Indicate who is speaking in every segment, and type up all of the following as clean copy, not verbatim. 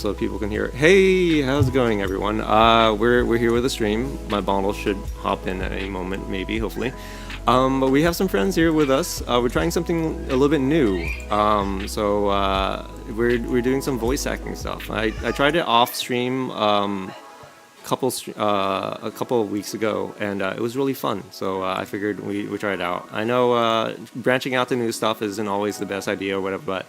Speaker 1: so people can hear it. Hey, how's it going, everyone? We're here with a stream. My bottle should hop in at any moment, maybe, hopefully. But we have some friends here with us. We're trying something a little bit new. We're doing some voice acting stuff. I tried it off stream a couple of weeks ago, and it was really fun. So I figured we try it out. I know branching out to new stuff isn't always the best idea or whatever, but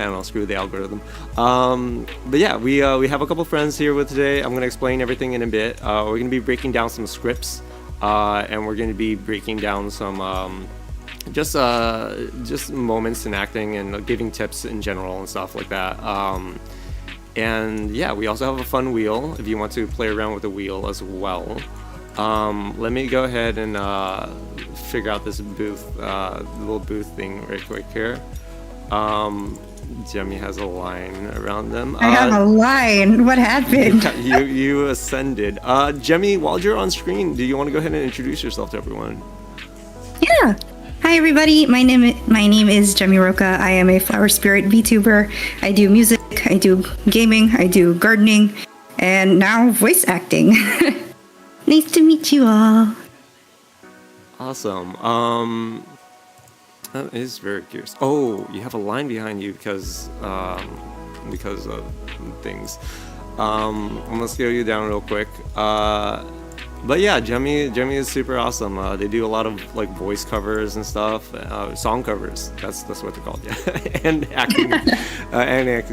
Speaker 1: I don't know, screw the algorithm. But yeah, we have a couple friends here with today. I'm gonna explain everything in a bit. We're gonna be breaking down some scripts, and we're gonna be breaking down some just moments in acting and giving tips in general and stuff like that. And yeah, we also have a fun wheel if you want to play around with the wheel as well. Let me go ahead and figure out this booth, little booth thing right quick here. Jemmy has a line around them.
Speaker 2: I have a line. What happened?
Speaker 1: You ascended. Jemmy, while you're on screen, do you want to go ahead and introduce yourself to everyone?
Speaker 2: Yeah. Hi everybody. My name is Jemmy Roca. I am a flower spirit VTuber. I do music. I do gaming. I do gardening, and now voice acting. Nice to meet you all.
Speaker 1: Awesome. That is very curious. Oh, you have a line behind you because of things. I'm gonna scale you down real quick. But yeah, Jemmy is super awesome. They do a lot of like voice covers and stuff, song covers. That's what they're called. Yeah, and acting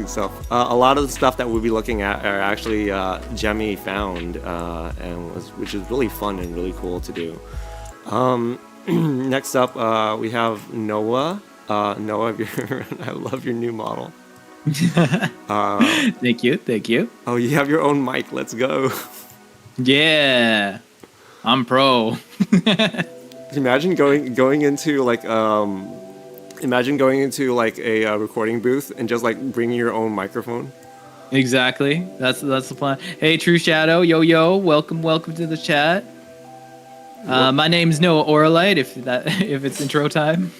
Speaker 1: stuff. A lot of the stuff that we'll be looking at are actually Jemmy found, which is really fun and really cool to do. Next up, we have Noah. Noah, I love your new model.
Speaker 3: Thank you.
Speaker 1: Oh, you have your own mic. Let's go.
Speaker 3: Yeah, I'm pro.
Speaker 1: Imagine going into like a recording booth and just like bringing your own microphone.
Speaker 3: Exactly. That's the plan. Hey, True Shadow, yo, welcome to the chat. My name's Noah Oralite, if it's intro time.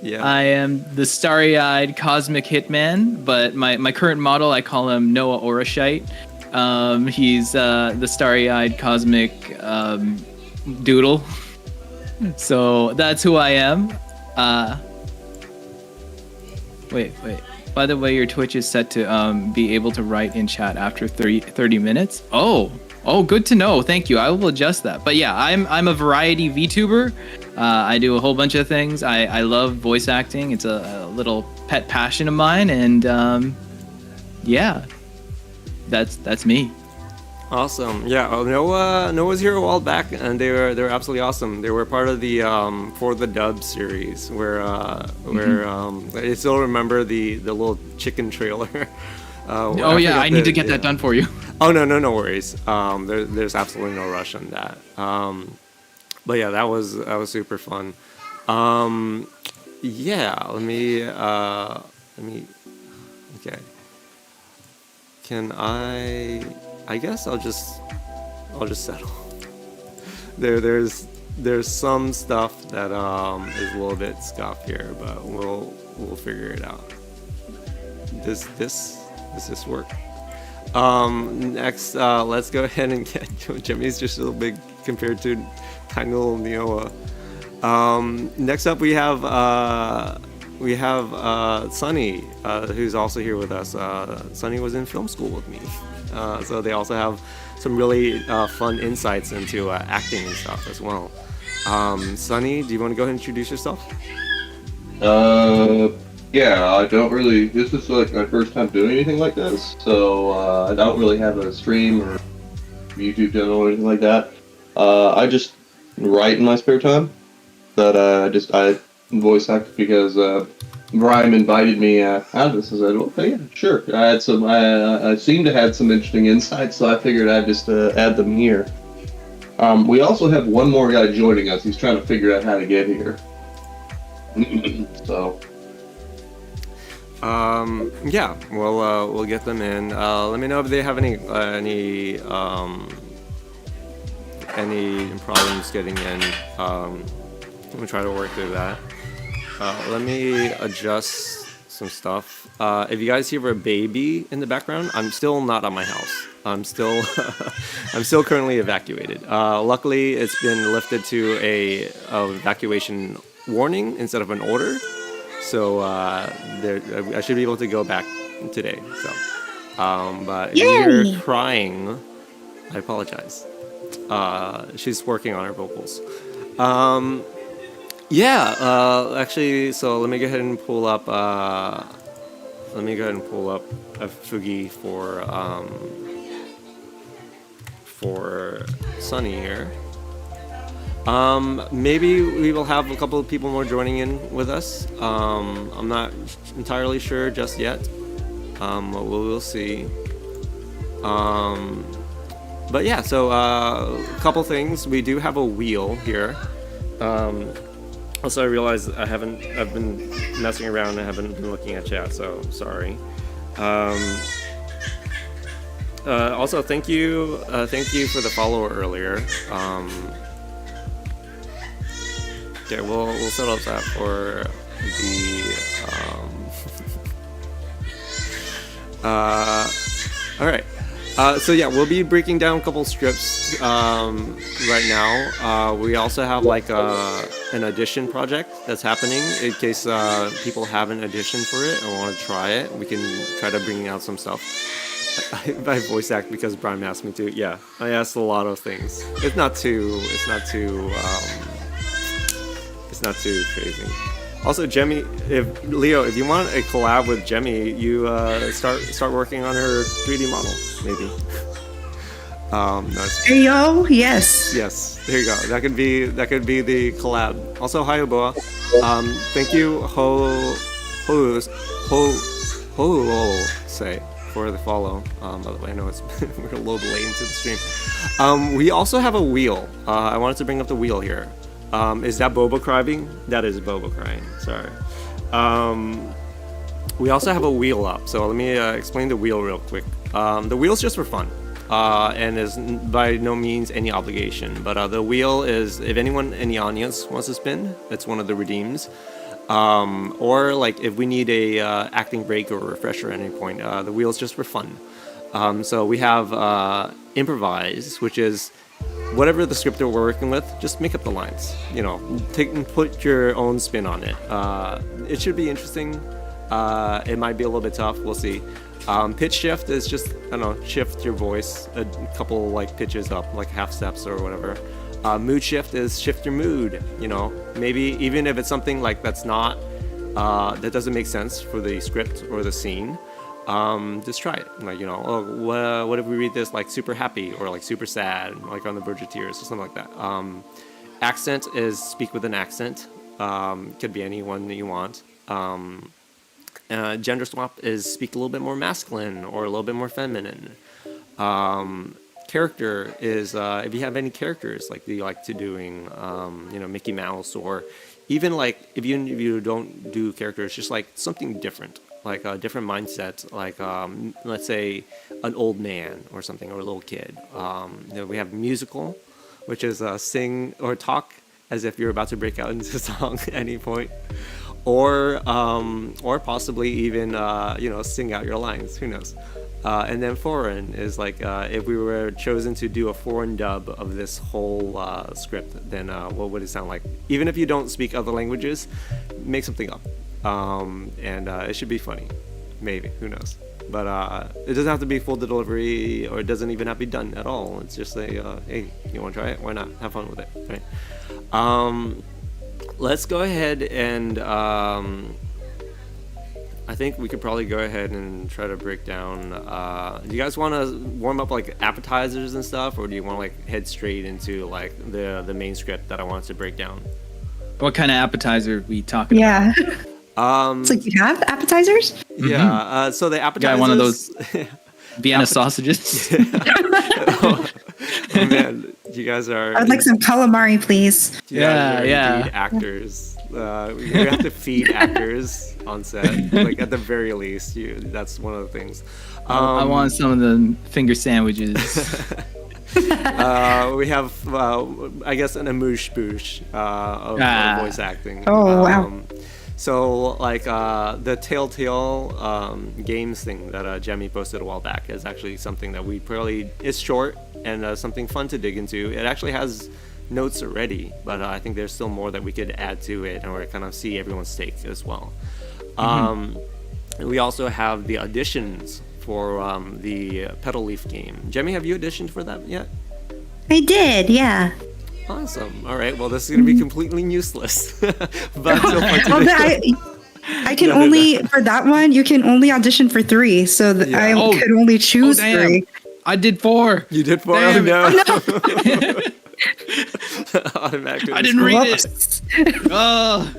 Speaker 1: Yeah.
Speaker 3: I am the starry-eyed cosmic hitman, but my current model, I call him Noah Orashite. He's the starry-eyed cosmic doodle. So that's who I am. Wait. By the way, your Twitch is set to be able to write in chat after 30 minutes. Oh, good to know. Thank you. I will adjust that. But yeah, I'm a variety VTuber. I do a whole bunch of things. I love voice acting. It's a little pet passion of mine, and yeah, that's me.
Speaker 1: Awesome. Yeah. Noah was here a while back, and they were absolutely awesome. They were part of the For the Dub series, where I still remember the little chicken trailer.
Speaker 3: Oh yeah, I need to get that done for you.
Speaker 1: Oh no worries. There's absolutely no rush on that. But yeah, that was super fun. Yeah, let me. Okay. Can I guess I'll just settle. There's some stuff that is a little bit scuffed here, but we'll figure it out. Does this work? Next, let's go ahead and get Jimmy's just a little big compared to tiny little Noah. Next up, we have Sunny, who's also here with us. Sunny was in film school with me, so they also have some really fun insights into acting and stuff as well. Sunny, do you want to go ahead and introduce yourself?
Speaker 4: Yeah, I don't really. This is like my first time doing anything like this, so I don't really have a stream or YouTube channel or anything like that. I just write in my spare time. But I voice act because Brian invited me out of this. I said, okay, yeah, sure. I seem to have some interesting insights, so I figured I'd just add them here. We also have one more guy joining us. He's trying to figure out how to get here. So.
Speaker 1: Yeah, we'll get them in. Let me know if they have any problems getting in. I'm gonna try to work through that. Let me adjust some stuff. If you guys hear a baby in the background, I'm still not at my house. I'm still I'm still currently evacuated. Luckily, it's been lifted to a evacuation warning instead of an order, so I should be able to go back today. So, but if you
Speaker 2: Yay!
Speaker 1: hear crying, I apologize. She's working on her vocals. Actually, so let me go ahead and pull up. Let me go ahead and pull up a Fugi for Sunny here. Maybe we will have a couple of people more joining in with us. I'm not entirely sure just yet. But we'll see. But yeah, so a couple things. We do have a wheel here. Also, I realized I've been messing around and haven't been looking at chat, so sorry. Also, thank you for the follow earlier. Okay, we'll set up that for the. All right. So yeah, we'll be breaking down a couple scripts right now. We also have like an audition project that's happening in case people have an audition for it or want to try it. We can try to bring out some stuff. I voice act because Brian asked me to. Yeah, I asked a lot of things. It's not too crazy. Also, Jemmy, if you want a collab with Jemmy, you start working on her 3D model, maybe. Nice.
Speaker 2: Hey yo, yes.
Speaker 1: Yes, there you go. That could be the collab. Also, hi Oboa. Thank you say for the follow. By the way, I know we're a little late into the stream. We also have a wheel. I wanted to bring up the wheel here. Is that Boba crying? That is Boba crying. Sorry. We also have a wheel up. So let me explain the wheel real quick. The wheel's just for fun. And is by no means any obligation. But the wheel is, if anyone in the audience wants to spin, it's one of the redeems. Or like if we need a acting break or refresher at any point, the wheel's just for fun. So we have improvise, which is whatever the script that we're working with, just make up the lines. You know, take and put your own spin on it. It should be interesting. It might be a little bit tough. We'll see. Pitch shift is just, I don't know, shift your voice a couple like pitches up, like half steps or whatever. Mood shift is shift your mood. You know, maybe even if it's something like that's not that doesn't make sense for the script or the scene. Just try it. Like, you know, what if we read this like super happy or like super sad, like on the verge of tears or something like that. Accent is speak with an accent. Could be anyone that you want. Gender swap is speak a little bit more masculine or a little bit more feminine. Character is if you have any characters like you like to doing, you know, Mickey Mouse, or even like if you don't do characters, just like something different. Like a different mindset, like let's say an old man or something, or a little kid. You know, we have musical, which is sing or talk as if you're about to break out into a song at any point, or possibly even you know, sing out your lines. Who knows? And then foreign is like if we were chosen to do a foreign dub of this whole script, then what would it sound like? Even if you don't speak other languages, make something up. And it should be funny, maybe, who knows, but it doesn't have to be full delivery, or it doesn't even have to be done at all. It's just a hey, you want to try it, why not, have fun with it, right? Let's go ahead and I think we could probably go ahead and try to break down. Do you guys want to warm up like appetizers and stuff, or do you want to like head straight into like the main script that I wanted to break down?
Speaker 3: What kind of appetizer are we talking
Speaker 2: Yeah.
Speaker 3: about?
Speaker 2: It's like you have appetizers?
Speaker 1: Yeah. So the appetizers.
Speaker 3: Got one of those Vienna sausages.
Speaker 1: Oh man, you guys are.
Speaker 2: I would like some calamari, please.
Speaker 1: You guys are
Speaker 3: Yeah.
Speaker 1: indeed actors. We have to feed actors on set. Like at the very least, that's one of the things.
Speaker 3: I want some of the finger sandwiches.
Speaker 1: We have, I guess, an amuse bouche of voice acting.
Speaker 2: Oh, wow.
Speaker 1: So like the Telltale games thing that Jemmy posted a while back is actually something that we probably, it's short and something fun to dig into. It actually has notes already, but I think there's still more that we could add to it and kind of see everyone's take as well. We also have the auditions for the Petal Leaf game. Jemmy, have you auditioned for that yet?
Speaker 2: I did, yeah.
Speaker 1: Awesome. All right. Well, this is going to be completely useless, but so fun to
Speaker 2: Well,
Speaker 1: do.
Speaker 2: I can only for that one. You can only audition for 3, so
Speaker 1: Yeah.
Speaker 2: I
Speaker 3: Oh.
Speaker 2: could only choose
Speaker 3: damn.
Speaker 2: 3.
Speaker 3: I did 4.
Speaker 1: You did 4?
Speaker 3: Damn
Speaker 1: Oh,
Speaker 3: it.
Speaker 1: no. Automatically.
Speaker 3: I didn't read it.
Speaker 2: Whoops.
Speaker 3: Oh.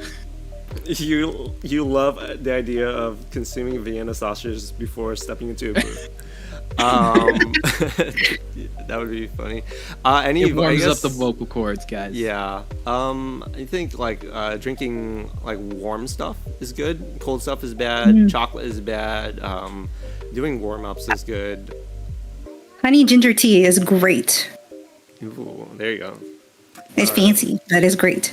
Speaker 1: You love the idea of consuming Vienna sausages before stepping into a booth. That would be funny. Any
Speaker 3: It warms
Speaker 1: I guess,
Speaker 3: up the vocal cords, guys.
Speaker 1: Yeah. I think like drinking like warm stuff is good. Cold stuff is bad. Chocolate is bad. Doing warm ups is good.
Speaker 2: Honey ginger tea is great.
Speaker 1: Ooh, there you go.
Speaker 2: It's fancy. That is great.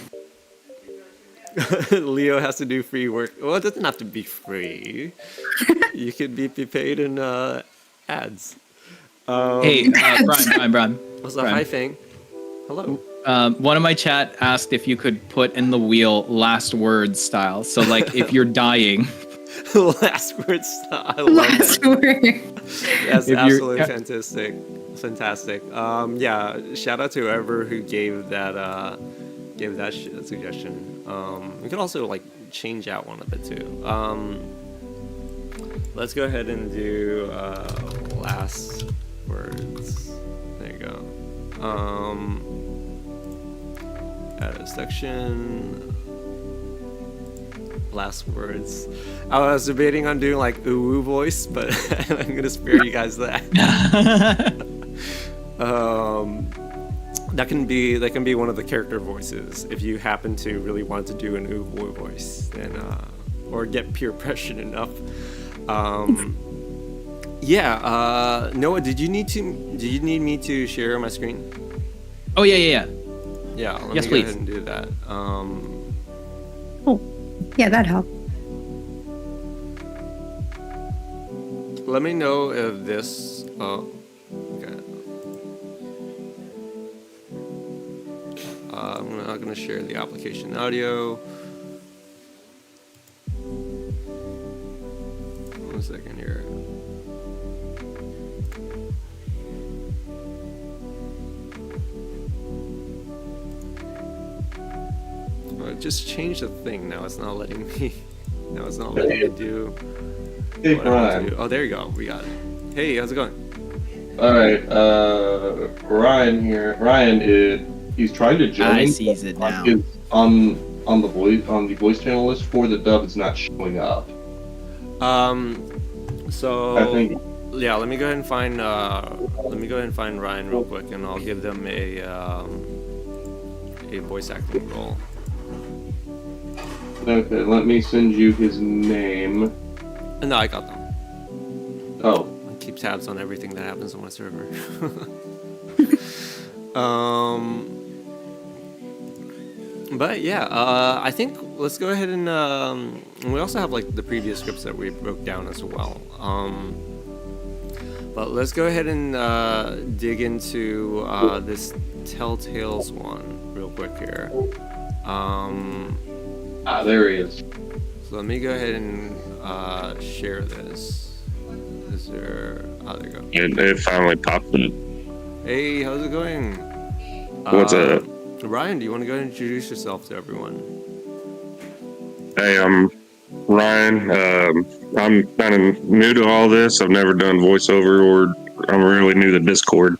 Speaker 1: Leo has to do free work. Well, it doesn't have to be free. You could be paid in ads.
Speaker 3: Hey, Brian.
Speaker 1: What's up?
Speaker 3: Brian.
Speaker 1: Hi, Fang. Hello.
Speaker 3: One of my chat asked if you could put in the wheel last words style. So, like, if you're dying,
Speaker 1: Last words. I love
Speaker 2: Last
Speaker 1: that.
Speaker 2: word.
Speaker 1: That's
Speaker 3: If you're-
Speaker 1: absolutely
Speaker 3: yeah.
Speaker 1: fantastic. Yeah. Shout out to whoever who gave that suggestion. We could also like change out one of it too. Let's go ahead and do last words. There you go. Add a section. Last words. I was debating on doing like ooh voice, but I'm gonna spare you guys that. That can be one of the character voices if you happen to really want to do an ooh voice, then or get peer pressure enough. Noah, did you need me to share my screen?
Speaker 3: oh yeah.
Speaker 1: Yeah, let
Speaker 3: Yes,
Speaker 1: me
Speaker 3: please.
Speaker 1: go ahead and do that.
Speaker 2: Oh, yeah, that helped.
Speaker 1: Let me know if this. Oh, okay. I'm not going to share the application audio. One second here. Oh, it just changed the thing. Now it's not letting me. Now it's not letting me do.
Speaker 4: Hey,
Speaker 1: what I want to
Speaker 4: Brian.
Speaker 1: do. Oh, there you go. We got it. Hey, how's it going?
Speaker 4: All right, Ryan here. He's trying to join.
Speaker 3: I sees it now.
Speaker 4: On the voice channel list for the dub. It's not showing up.
Speaker 1: So
Speaker 4: I think.
Speaker 1: yeah, let me go ahead and find Ryan real quick, and I'll give them a voice acting role.
Speaker 4: Okay, let me send you his name.
Speaker 1: No, I got them.
Speaker 4: Oh,
Speaker 1: I keep tabs on everything that happens on my server. But yeah, I think let's go ahead and we also have like the previous scripts that we broke down as well. But let's go ahead and dig into this Telltales one real quick here.
Speaker 4: there he is.
Speaker 1: So let me go ahead and share this. Is there? Oh, there you go.
Speaker 5: It finally popped up.
Speaker 1: Hey, how's it going?
Speaker 5: What's up?
Speaker 1: Ryan, do you want to go ahead and introduce yourself to everyone?
Speaker 5: Hey, I'm Ryan. I'm kind of new to all this. I've never done voiceover, or I'm really new to Discord.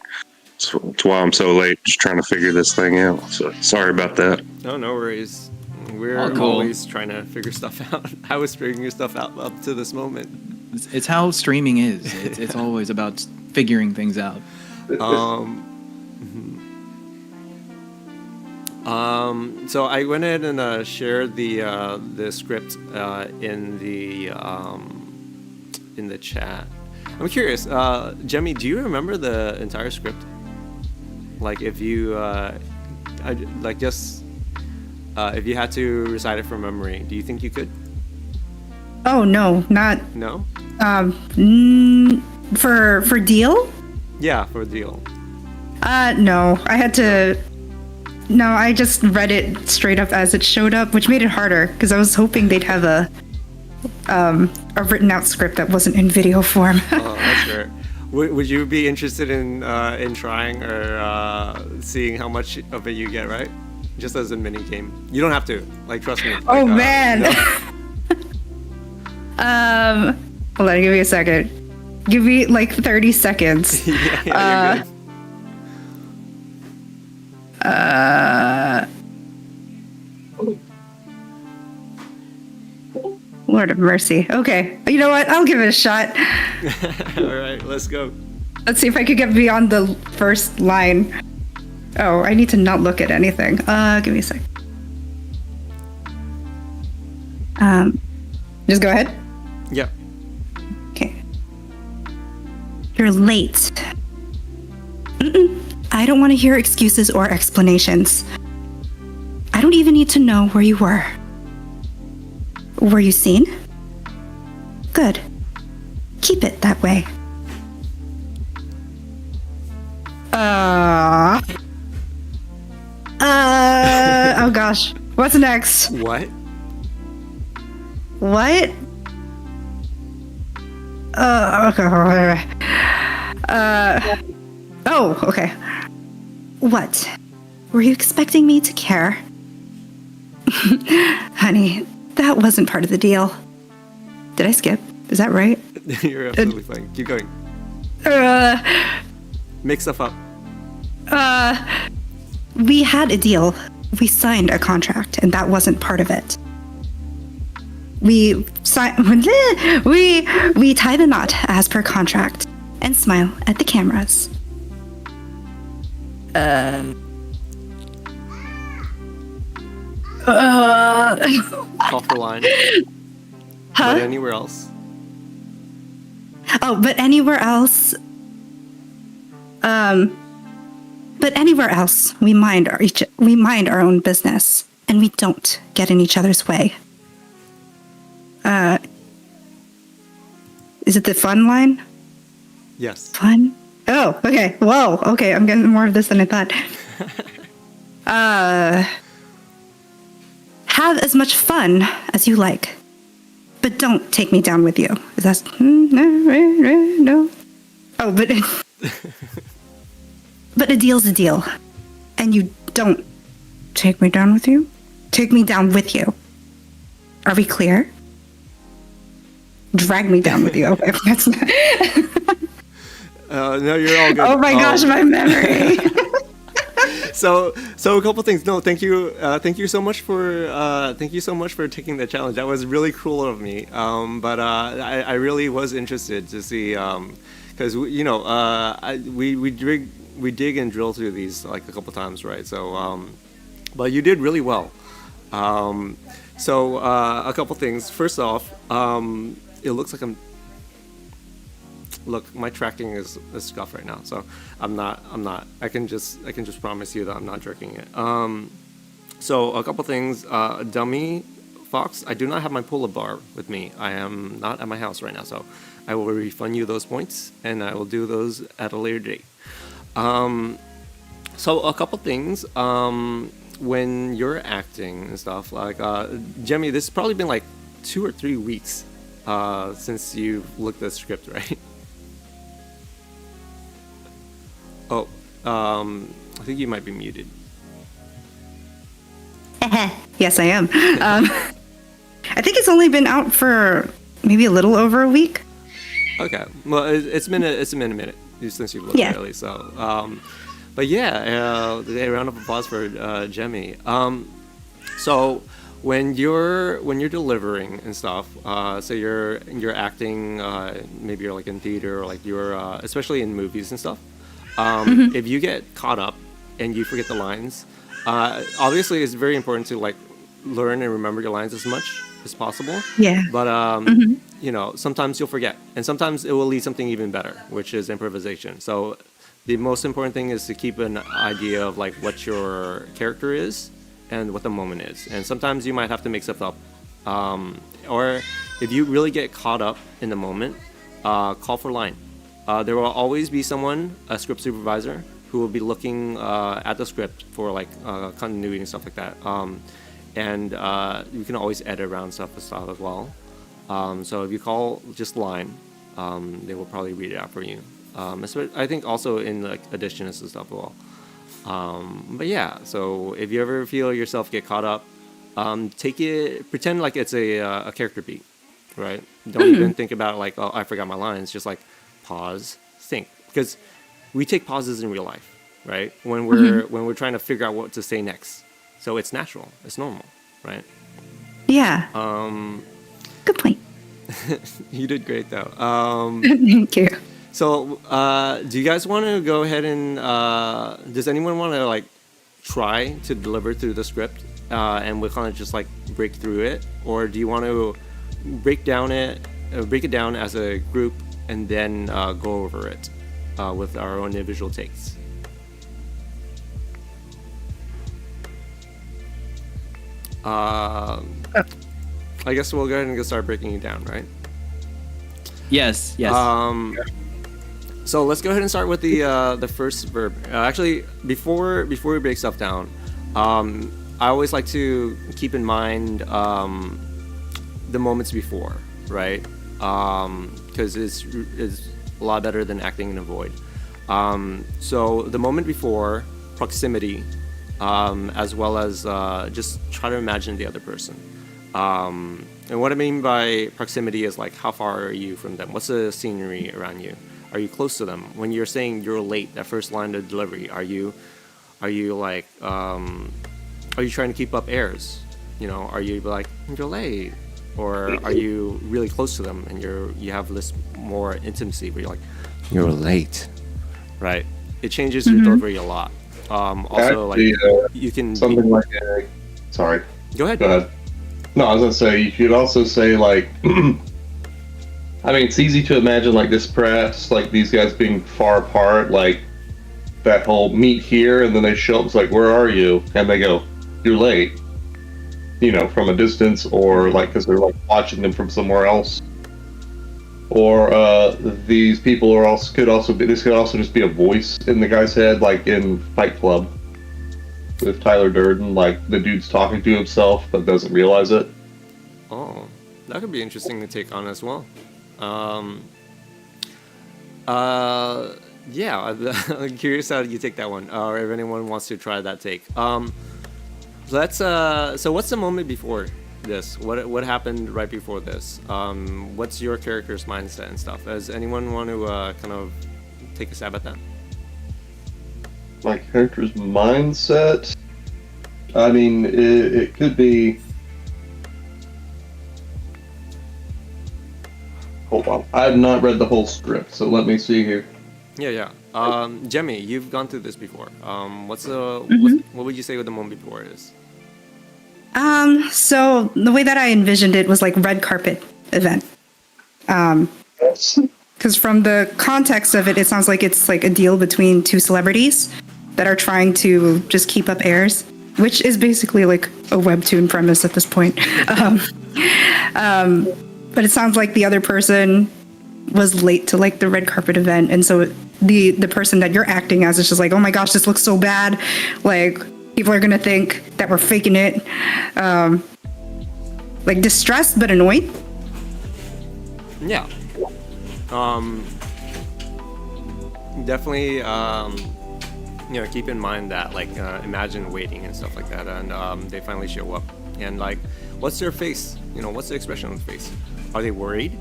Speaker 5: So that's why I'm so late, just trying to figure this thing out. So sorry about that.
Speaker 1: Oh, no worries. We're
Speaker 3: Oh, cool.
Speaker 1: always trying to figure stuff out. I was figuring stuff out up to this moment.
Speaker 3: It's how streaming is. It's always about figuring things out.
Speaker 1: So I went ahead and shared the script in the chat. I'm curious, Jemmy, do you remember the entire script? Like, if you, just If you had to recite it from memory, do you think you could?
Speaker 2: Oh no, not
Speaker 1: No.
Speaker 2: for deal.
Speaker 1: Yeah, for a deal.
Speaker 2: No, I had to. No, I just read it straight up as it showed up, which made it harder because I was hoping they'd have a written out script that wasn't in video form.
Speaker 1: Oh, that's fair. Would you be interested in trying or seeing how much of it you get right? Just as a mini game. You don't have to. Like, trust me.
Speaker 2: Oh
Speaker 1: Like,
Speaker 2: man.
Speaker 1: no.
Speaker 2: Hold on, give me a second. Give me like 30 seconds.
Speaker 1: Yeah, you're good.
Speaker 2: Lord of mercy. Okay, you know what? I'll give it a shot.
Speaker 1: All right, let's go.
Speaker 2: Let's see if I could get beyond the first line. Oh, I need to not look at anything. Give me a sec. Just go ahead.
Speaker 1: Yeah.
Speaker 2: Okay. You're late. I don't want to hear excuses or explanations. I don't even need to know where you were. Were you seen? Good. Keep it that way. Oh gosh. What's next?
Speaker 1: What?
Speaker 2: What? Okay. Oh, okay. What? Were you expecting me to care? Honey, that wasn't part of the deal. Did I skip? Is that right?
Speaker 1: You're absolutely fine. Keep going. Make stuff up.
Speaker 2: We had a deal. We signed a contract, and that wasn't part of it. We tie the knot as per contract and smile at the cameras.
Speaker 1: Call for line. But anywhere else?
Speaker 2: Oh, but anywhere else. But anywhere else, we mind our own business, and we don't get in each other's way. Is it the fun line?
Speaker 1: Yes.
Speaker 2: Fun? Oh, okay. Whoa. Okay, I'm getting more of this than I thought. Have as much fun as you like, but don't take me down with you. Is that no? Oh, but but a deal's a deal, and you don't take me down with you. Take me down with you. Are we clear? Drag me down with you. Okay, that's not.
Speaker 1: No, you're all good.
Speaker 2: Oh my gosh, my memory.
Speaker 1: So a couple things. No, thank you so much for taking the challenge. That was really cool of me. But I really was interested to see, because we dig and drill through these like a couple times, right? So, but you did really well. So a couple things. First off, it looks like Look, my tracking is scuffed right now, so I'm not. I can just promise you that I'm not jerking it. So a couple things. Dummy Fox, I do not have my pull-up bar with me. I am not at my house right now, so I will refund you those points, and I will do those at a later date. So a couple things. When you're acting and stuff, like Jemmy, this has probably been like 2 or 3 weeks since you've looked at the script, right? Oh, I think you might be muted.
Speaker 2: Yes, I am. I think it's only been out for maybe a little over a week.
Speaker 1: Okay, well, it's been a minute since you've looked at it, at least. So, but yeah, a round of applause for Jemmy. So when you're delivering and stuff, so you're acting, maybe you're like in theater or like you're especially in movies and stuff. If you get caught up and you forget the lines, obviously it's very important to like learn and remember your lines as much as possible.
Speaker 2: Yeah.
Speaker 1: But sometimes you'll forget, and sometimes it will lead something even better, which is improvisation. So the most important thing is to keep an idea of like what your character is, and what the moment is. And sometimes you might have to make stuff up. Or if you really get caught up in the moment, call for line. There will always be someone, a script supervisor, who will be looking at the script for like continuity and stuff like that. And you can always edit around stuff as well. So if you call just line, they will probably read it out for you. I think also in like additions and stuff as well. But yeah, so if you ever feel yourself get caught up, pretend like it's a character beat, right? Don't even think about like, oh, I forgot my lines. Just like pause, think, because we take pauses in real life, right? When we're trying to figure out what to say next. So it's natural, it's normal, right?
Speaker 2: Yeah. Good point.
Speaker 1: You did great though.
Speaker 2: Thank you.
Speaker 1: So, do you guys want to go ahead and does anyone want to like try to deliver through the script and we'll kind of just like break through it, or do you want to break it down as a group and then go over it with our own individual takes? I guess we'll go ahead and start breaking it down, right?
Speaker 3: Yes.
Speaker 1: So let's go ahead and start with the first verb. Actually, before we break stuff down, I always like to keep in mind the moments before, right? Because it's a lot better than acting in a void. So the moment before, proximity, as well as just try to imagine the other person. And what I mean by proximity is like, how far are you from them? What's the scenery around you? Are you close to them? When you're saying you're late, that first line of delivery, are you like, are you trying to keep up airs? You know, are you like, you're late? Or are you really close to them and you have this more intimacy where you're like, you're late, right? It changes your delivery a lot. Also,
Speaker 4: Actually,
Speaker 1: like, you can
Speaker 4: something like sorry.
Speaker 1: Go ahead.
Speaker 4: Go ahead. No, I was gonna say you could also say like, I mean, it's easy to imagine like this press, like these guys being far apart, like that whole meet here, and then they show up. It's like, where are you? And they go, you're late. You know, from a distance, or like because they're like watching them from somewhere else. Or these people are also this could also just be a voice in the guy's head, like in Fight Club with Tyler Durden, like the dude's talking to himself but doesn't realize it.
Speaker 1: Oh, that could be interesting to take on as well. Yeah, I'm curious how you take that one, or if anyone wants to try that take. So what's the moment before this? What happened right before this? What's your character's mindset and stuff? Does anyone want to kind of take a stab at that?
Speaker 4: My character's mindset? I mean, it could be... Hold on. I have not read the whole script, so let me see here.
Speaker 1: Yeah. Jemmy, you've gone through this before. What would you say what the moment before is?
Speaker 2: So the way that I envisioned it was like red carpet event. Because from the context of it, it sounds like it's like a deal between two celebrities that are trying to just keep up airs, which is basically like a webtoon premise at this point. But it sounds like the other person was late to like the red carpet event, and so the person that you're acting as is just like, oh my gosh, this looks so bad, like people are gonna think that we're faking it. Like distressed but annoyed.
Speaker 1: Yeah. Definitely. Keep in mind that like imagine waiting and stuff like that, and they finally show up, and like, what's their face? What's the expression on the face? Are they worried?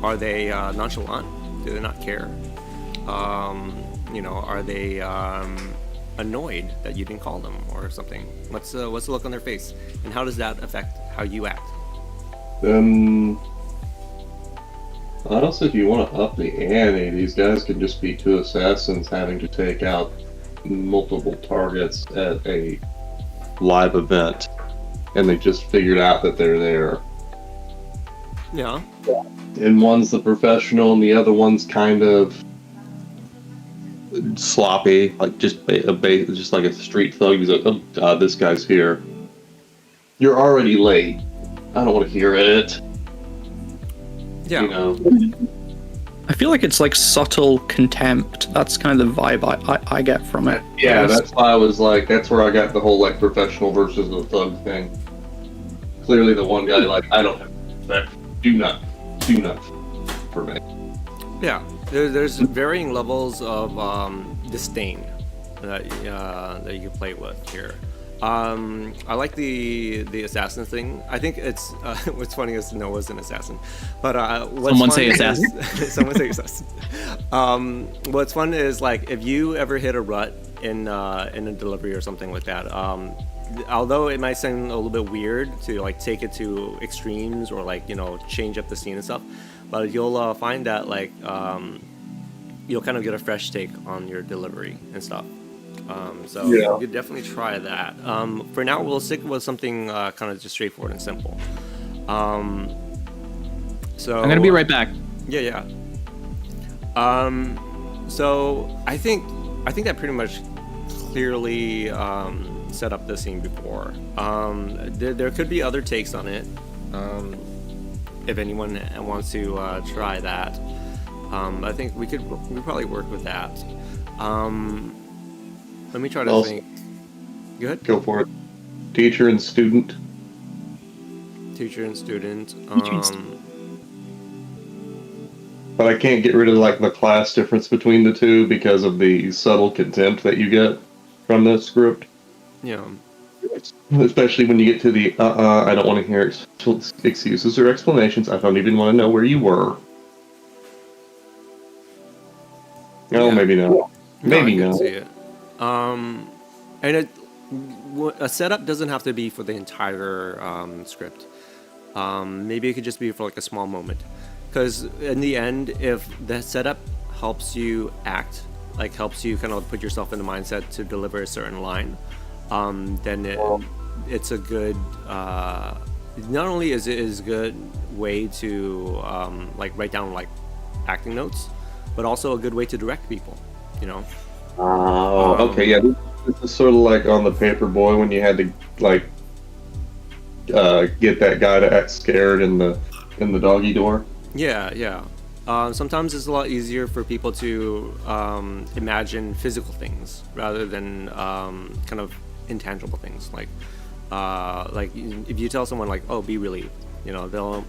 Speaker 1: Are they nonchalant? Do they not care? Are they annoyed that you didn't call them or something? What's the look on their face, and how does that affect how you act?
Speaker 4: Honestly, if you want to up the ante, these guys could just be two assassins having to take out multiple targets at a live event, and they just figured out that they're there.
Speaker 1: Yeah.
Speaker 4: And one's the professional, and the other one's kind of sloppy, like just like a street thug. He's like, oh, this guy's here. you're already late. I don't want to hear it.
Speaker 1: Yeah.
Speaker 4: You know.
Speaker 6: I feel like it's like subtle contempt. That's kind of the vibe I get from it.
Speaker 4: Yeah, that's why I was like, that's where I got the whole like professional versus the thug thing. Clearly, the one guy like, I don't have respect. Do not for me.
Speaker 1: Yeah, there's varying levels of disdain that that you can play with here. I like the assassin thing. I think it's what's funny is Noah's an assassin, but what's
Speaker 3: Someone
Speaker 1: fun
Speaker 3: say
Speaker 1: is-
Speaker 3: assassin.
Speaker 1: someone say assassin. What's fun is like if you ever hit a rut in a delivery or something like that. Although it might sound a little bit weird to like take it to extremes or like change up the scene and stuff, but you'll find that like you'll kind of get a fresh take on your delivery and stuff. So
Speaker 4: Yeah.
Speaker 1: you could definitely try that. For now, we'll stick with something kind of just straightforward and simple. So
Speaker 3: I'm gonna be right back.
Speaker 1: Yeah. So I think that pretty much clearly set up the scene before. There could be other takes on it. If anyone wants to try that, I think we probably work with that. Let me try to
Speaker 4: Also-
Speaker 1: think. Go ahead.
Speaker 4: Go for it. Teacher and student.
Speaker 1: Teacher and student.
Speaker 3: Teacher and
Speaker 4: But I can't get rid of like the class difference between the two because of the subtle contempt that you get from the script.
Speaker 1: Yeah.
Speaker 4: Especially when you get to the I don't want to hear excuses or explanations. I don't even want to know where you were. No,
Speaker 1: Yeah.
Speaker 4: maybe not. Maybe
Speaker 1: I can
Speaker 4: not.
Speaker 1: see it. And a setup doesn't have to be for the entire script. Maybe it could just be for like a small moment. Because in the end, if the setup helps you act, like helps you kind of put yourself in the mindset to deliver a certain line, then it's a good. Not only is it a good way to like write down like acting notes, but also a good way to direct people.
Speaker 4: Oh, okay, yeah. This is sort of like on the Paperboy when you had to like get that guy to act scared in the doggy door.
Speaker 1: Yeah. Sometimes it's a lot easier for people to imagine physical things rather than kind of intangible things. Like if you tell someone like, "Oh, be relieved,"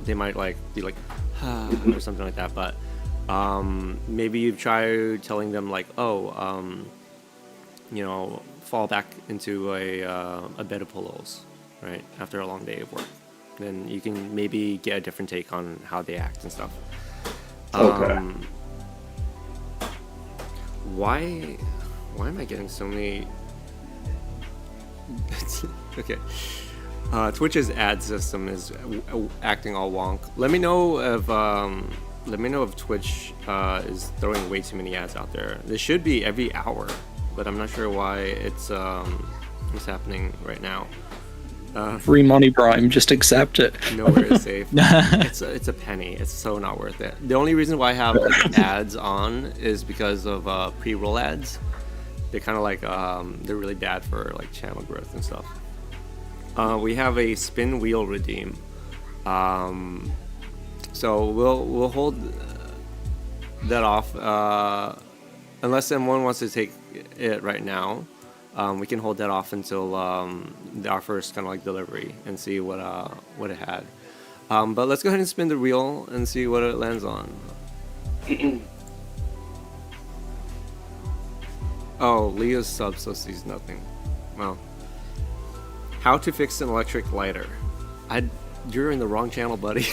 Speaker 1: they might like be like, or something like that. But maybe you try telling them like, "Oh, fall back into a bed of pillows, right, after a long day of work." Then you can maybe get a different take on how they act and stuff.
Speaker 4: Okay.
Speaker 1: Why am I getting so many? Okay. Twitch's ad system is acting all wonk. Let me know if Twitch is throwing way too many ads out there. This should be every hour, but I'm not sure why it's happening right now.
Speaker 6: Free money, Prime. Just accept it.
Speaker 1: Nowhere is safe. It's a penny. It's so not worth it. The only reason why I have like, ads on is because of pre-roll ads. They're kind of like they're really bad for like channel growth and stuff. We have a spin wheel redeem. So we'll hold that off unless someone wants to take it right now. We can hold that off until our first kind of like delivery and see what it had. But let's go ahead and spin the wheel and see what it lands on. Oh, Leah's sub so sees nothing. Well, how to fix an electric lighter. You're in the wrong channel, buddy.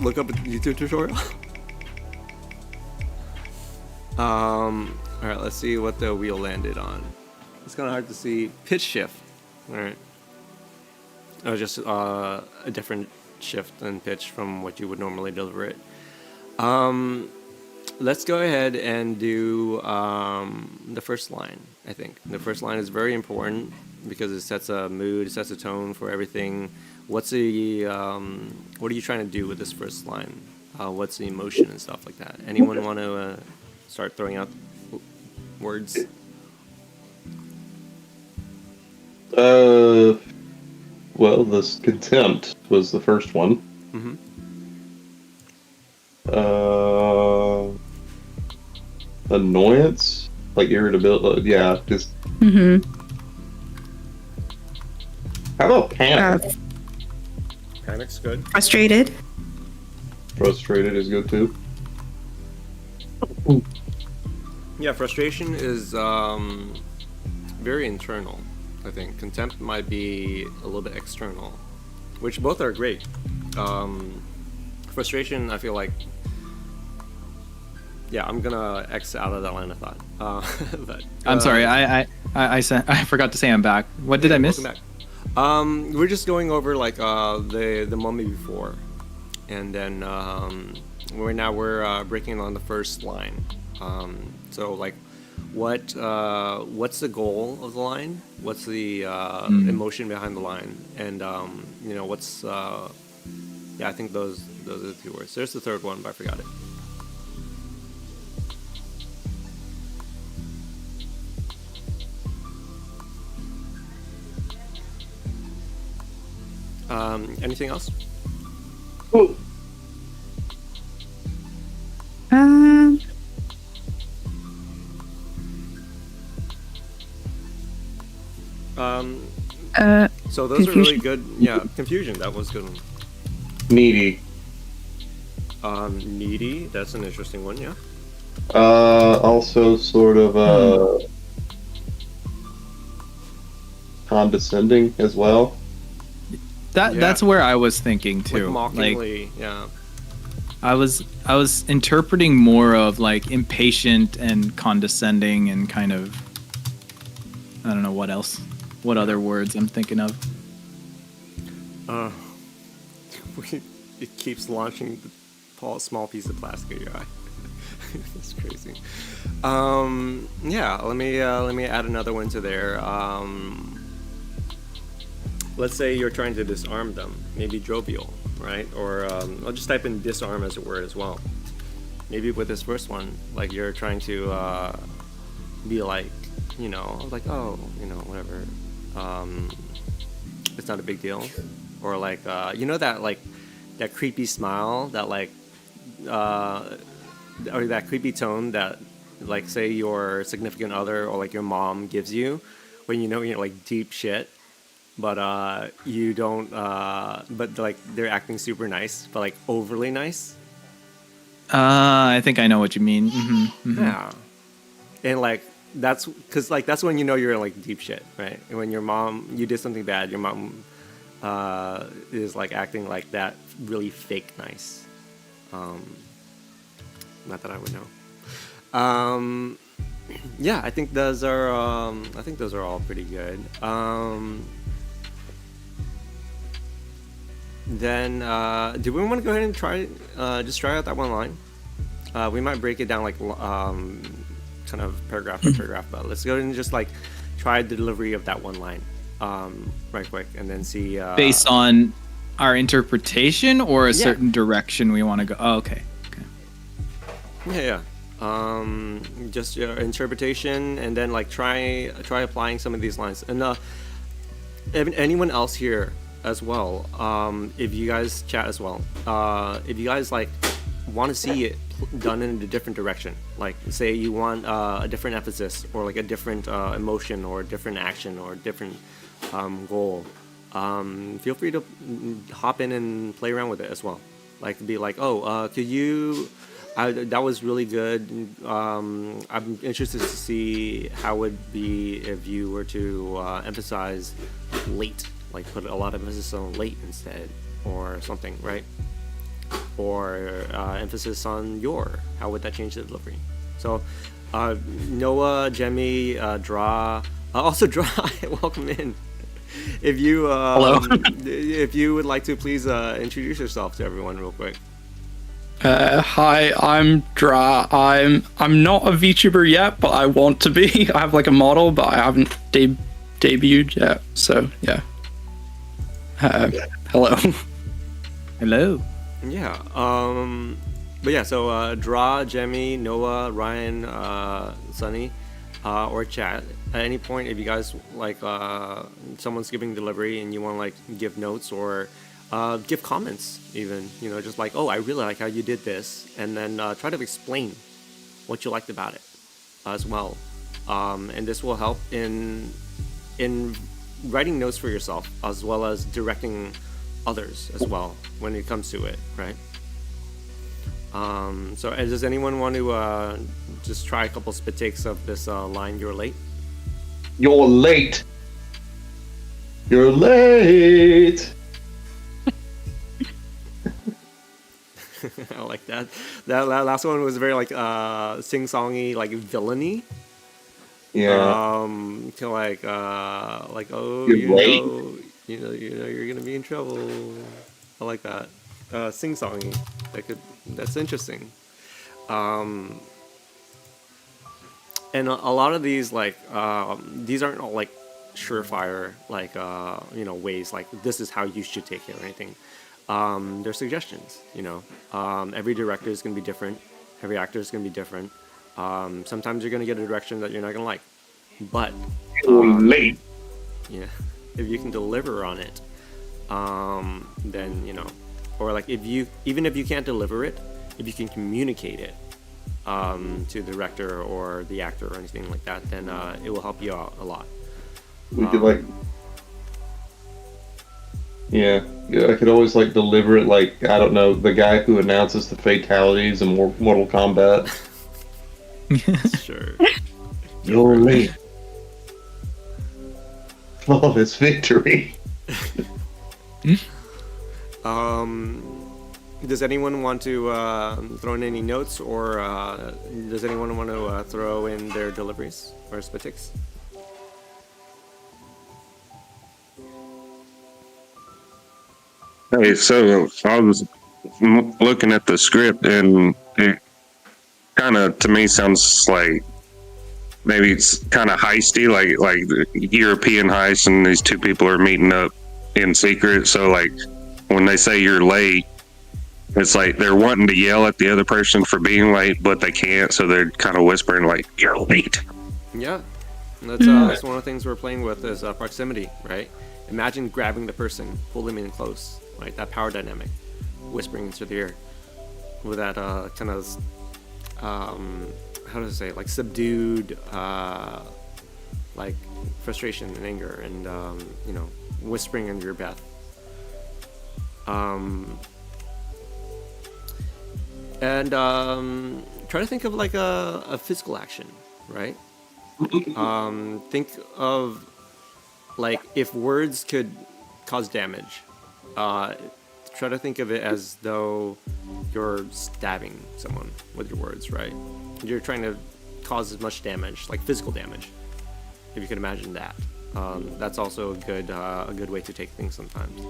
Speaker 1: Look up a YouTube tutorial. All right, let's see what the wheel landed on. It's kind of hard to see. Pitch shift. All right. Oh, just a different shift and pitch from what you would normally deliver it. Let's go ahead and do the first line. I think the first line is very important because it sets a mood, it sets a tone for everything. What are you trying to do with this first line? What's the emotion and stuff like that? Anyone want to start throwing out words?
Speaker 4: Well, this contempt was the first one.
Speaker 1: Mm-hmm.
Speaker 4: Annoyance, like irritability. Yeah, just.
Speaker 2: Mm-hmm.
Speaker 4: How about panic?
Speaker 1: Panic's good.
Speaker 2: Frustrated.
Speaker 4: Frustrated is good too.
Speaker 1: Yeah, frustration is very internal. I think contempt might be a little bit external, which both are great. Frustration, I feel like, yeah, I'm gonna X out of that line of thought. But
Speaker 3: I'm sorry. I forgot to say I'm back. What did I miss?
Speaker 1: Welcome back. We're just going over like the Mummy before, and then we're breaking on the first line. So like, what's the goal of the line? What's the emotion behind the line? And what's I think those are the two words. There's the third one, but I forgot it. Anything else?
Speaker 2: Um.
Speaker 1: So those are really
Speaker 2: Confusion.
Speaker 1: good. Yeah, confusion. That was a good one.
Speaker 4: Needy.
Speaker 1: Needy. That's an interesting one. Yeah.
Speaker 4: Also sort of condescending as well.
Speaker 3: That's where I was thinking
Speaker 1: Like
Speaker 3: too.
Speaker 1: mockingly. Yeah.
Speaker 3: I was interpreting more of like impatient and condescending and kind of, I don't know what else. What other words I'm thinking of?
Speaker 1: It keeps launching the small piece of plastic at your eye. That's crazy. Yeah, let me add another one to there. Let's say you're trying to disarm them, maybe jovial, right? Or I'll just type in disarm as a word as well. Maybe with this first one, like you're trying to be like, like, oh, whatever. It's not a big deal. Or like, that like that creepy smile that like, or that creepy tone that like say your significant other or like your mom gives you when you're like deep shit, but you don't, but like they're acting super nice, but like overly nice.
Speaker 3: I think I know what you mean. Mm-hmm.
Speaker 1: Yeah, and like that's because like that's when you're in like deep shit, right? And when you did something bad, your mom is like acting like that really fake nice. Not that I would know. Yeah, I think those are all pretty good. Then do we want to go ahead and just try out that one line? We might break it down like kind of paragraph by paragraph, but let's go ahead and just like try the delivery of that one line right quick, and then see
Speaker 3: Based on our interpretation or a
Speaker 1: Yeah.
Speaker 3: certain direction we want to go. Oh, okay.
Speaker 1: Yeah. Just your interpretation, and then like try applying some of these lines. And anyone else here as well, if you guys chat as well, if you guys like want to see it done in a different direction, like say you want a different emphasis or like a different emotion or a different action or a different goal, feel free to hop in and play around with it as well. Like be like, oh, could you that was really good. I'm interested to see how it would be if you were to emphasize late, like put a lot of emphasis on late instead, or something, right? Or emphasis on your. How would that change the delivery? So, Noah, Jemmy, Draw, also Draw, welcome in. If you
Speaker 6: Hello.
Speaker 1: if you would like to please introduce yourself to everyone real quick.
Speaker 6: Hi, I'm Dra. I'm not a VTuber yet, but I want to be. I have like a model, but I haven't debuted yet. So yeah. Hello.
Speaker 3: Hello.
Speaker 1: Yeah. But yeah. So Draw, Jemmy, Noah, Ryan, Sunny. or chat at any point if you guys like someone's giving delivery and you want to like give notes or give comments even, you know, just like, oh, I really like how you did this, and then try to explain what you liked about it as well. And this will help in writing notes for yourself as well as directing others as well when it comes to it, right? So does anyone want to just try a couple spit takes of this line, "You're late"?
Speaker 4: You're late. You're late.
Speaker 1: I like that. That last one was very like sing-songy, like villainy.
Speaker 4: Yeah.
Speaker 1: To like oh,
Speaker 4: You're late.
Speaker 1: you know you're gonna be in trouble. I like that. Sing-songy. That's interesting. And a lot of these like these aren't all like surefire like you know, ways like this is how you should take it or anything. They're suggestions, you know. Every director is going to be different. Every actor is going to be different. Sometimes you're going to get a direction that you're not going to like. But
Speaker 4: Late.
Speaker 1: yeah, if you can deliver on it, then, you know, or like even if you can't deliver it, if you can communicate it to the director or the actor or anything like that, then it will help you out a lot.
Speaker 4: We could like. Yeah, I could always like deliver it like, I don't know, the guy who announces the fatalities in Mortal Kombat.
Speaker 1: Sure.
Speaker 4: You're late. Flawless victory.
Speaker 1: Does anyone want to throw in any notes, or does anyone want to throw in their deliveries or spit takes?
Speaker 5: Hey, so I was looking at the script, and it kind of to me sounds like maybe it's kind of heisty, like the European heist, and these two people are meeting up in secret. So like when they say you're late, it's like they're wanting to yell at the other person for being late, but they can't, so they're kind of whispering like, "You're late."
Speaker 1: Yeah, that's one of the things we're playing with is proximity, right? Imagine grabbing the person, pull them in close, right? That power dynamic, whispering into the ear, with that kind of how to say, like subdued, like frustration and anger, and you know, whispering under your breath. And try to think of like a physical action, right? Think of like if words could cause damage. Try to think of it as though you're stabbing someone with your words, right? You're trying to cause as much damage, like physical damage, if you can imagine that. That's also a good way to take things sometimes.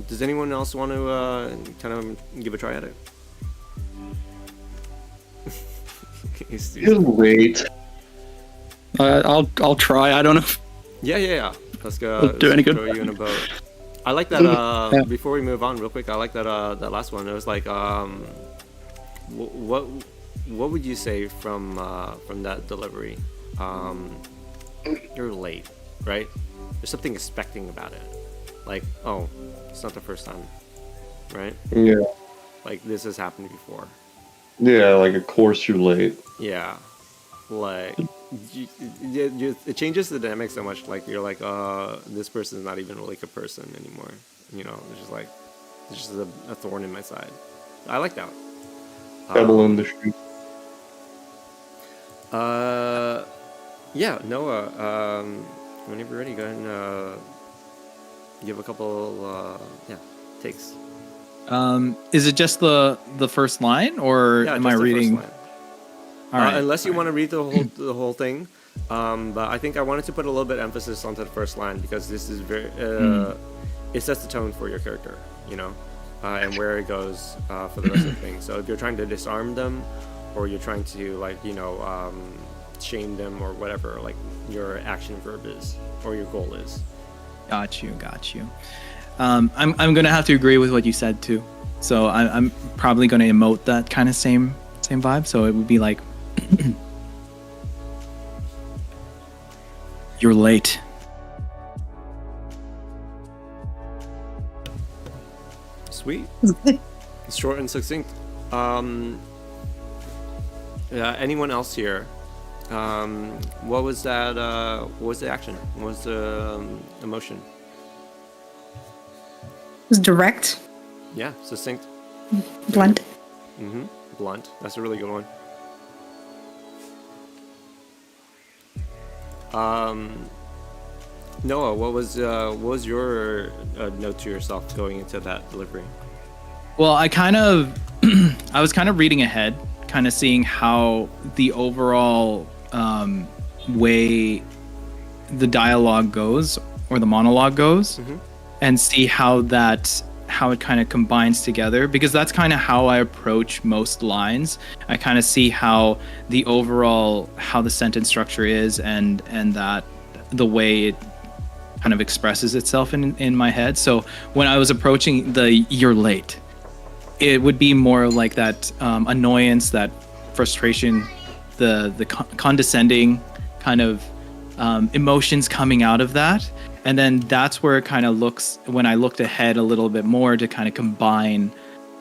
Speaker 1: Does anyone else want to kind of give a try at it?
Speaker 4: You're late.
Speaker 6: I'll try. I don't know.
Speaker 1: Yeah. Let's go.
Speaker 6: I'll do any good.
Speaker 1: Throw you in a boat. I like that. Before we move on, real quick, I like that that last one. It was like, what would you say from that delivery? You're late, right? There's something expecting about it. Like, oh, it's not the first time, right?
Speaker 4: Yeah.
Speaker 1: Like this has happened before.
Speaker 4: Yeah, like of course you're late.
Speaker 1: Yeah, like it changes the dynamic so much. Like you're like, this person is not even like a person anymore. You know, it's just a thorn in my side. I like that.
Speaker 4: Pebble in the shoe.
Speaker 1: Yeah, Noah. Whenever you're ready, go ahead and give a couple takes.
Speaker 3: Is it just the first line, or
Speaker 1: Yeah,
Speaker 3: am
Speaker 1: just
Speaker 3: I
Speaker 1: the first
Speaker 3: reading?
Speaker 1: line.
Speaker 3: All right.
Speaker 1: Unless you want to read the whole thing, but I think I wanted to put a little bit of emphasis onto the first line because this is very it sets the tone for your character, you know, and where it goes for the rest of the thing. So if you're trying to disarm them, or you're trying to like, you know, shame them or whatever, like your action verb is or your goal is.
Speaker 3: Got you. I'm gonna have to agree with what you said too. So I'm probably gonna emote that kind of same vibe. So it would be like, You're late.
Speaker 1: Sweet. Short and succinct. Anyone else here? What was that? What was the action? What was the emotion?
Speaker 2: It was direct,
Speaker 1: Yeah, succinct.
Speaker 2: blunt.
Speaker 1: Blunt. That's a really good one. Noah, what was your note to yourself going into that delivery?
Speaker 3: Well, I was kind of reading ahead, kind of seeing how the overall way the dialogue goes or the monologue goes, and see how it kind of combines together, because that's kind of how I approach most lines. I kind of see how the sentence structure is and that the way it kind of expresses itself in my head. So when I was approaching the "you're late," it would be more like that annoyance, that frustration, the condescending kind of emotions coming out of that. And then that's where it kind of looks, when I looked ahead a little bit more, to kind of combine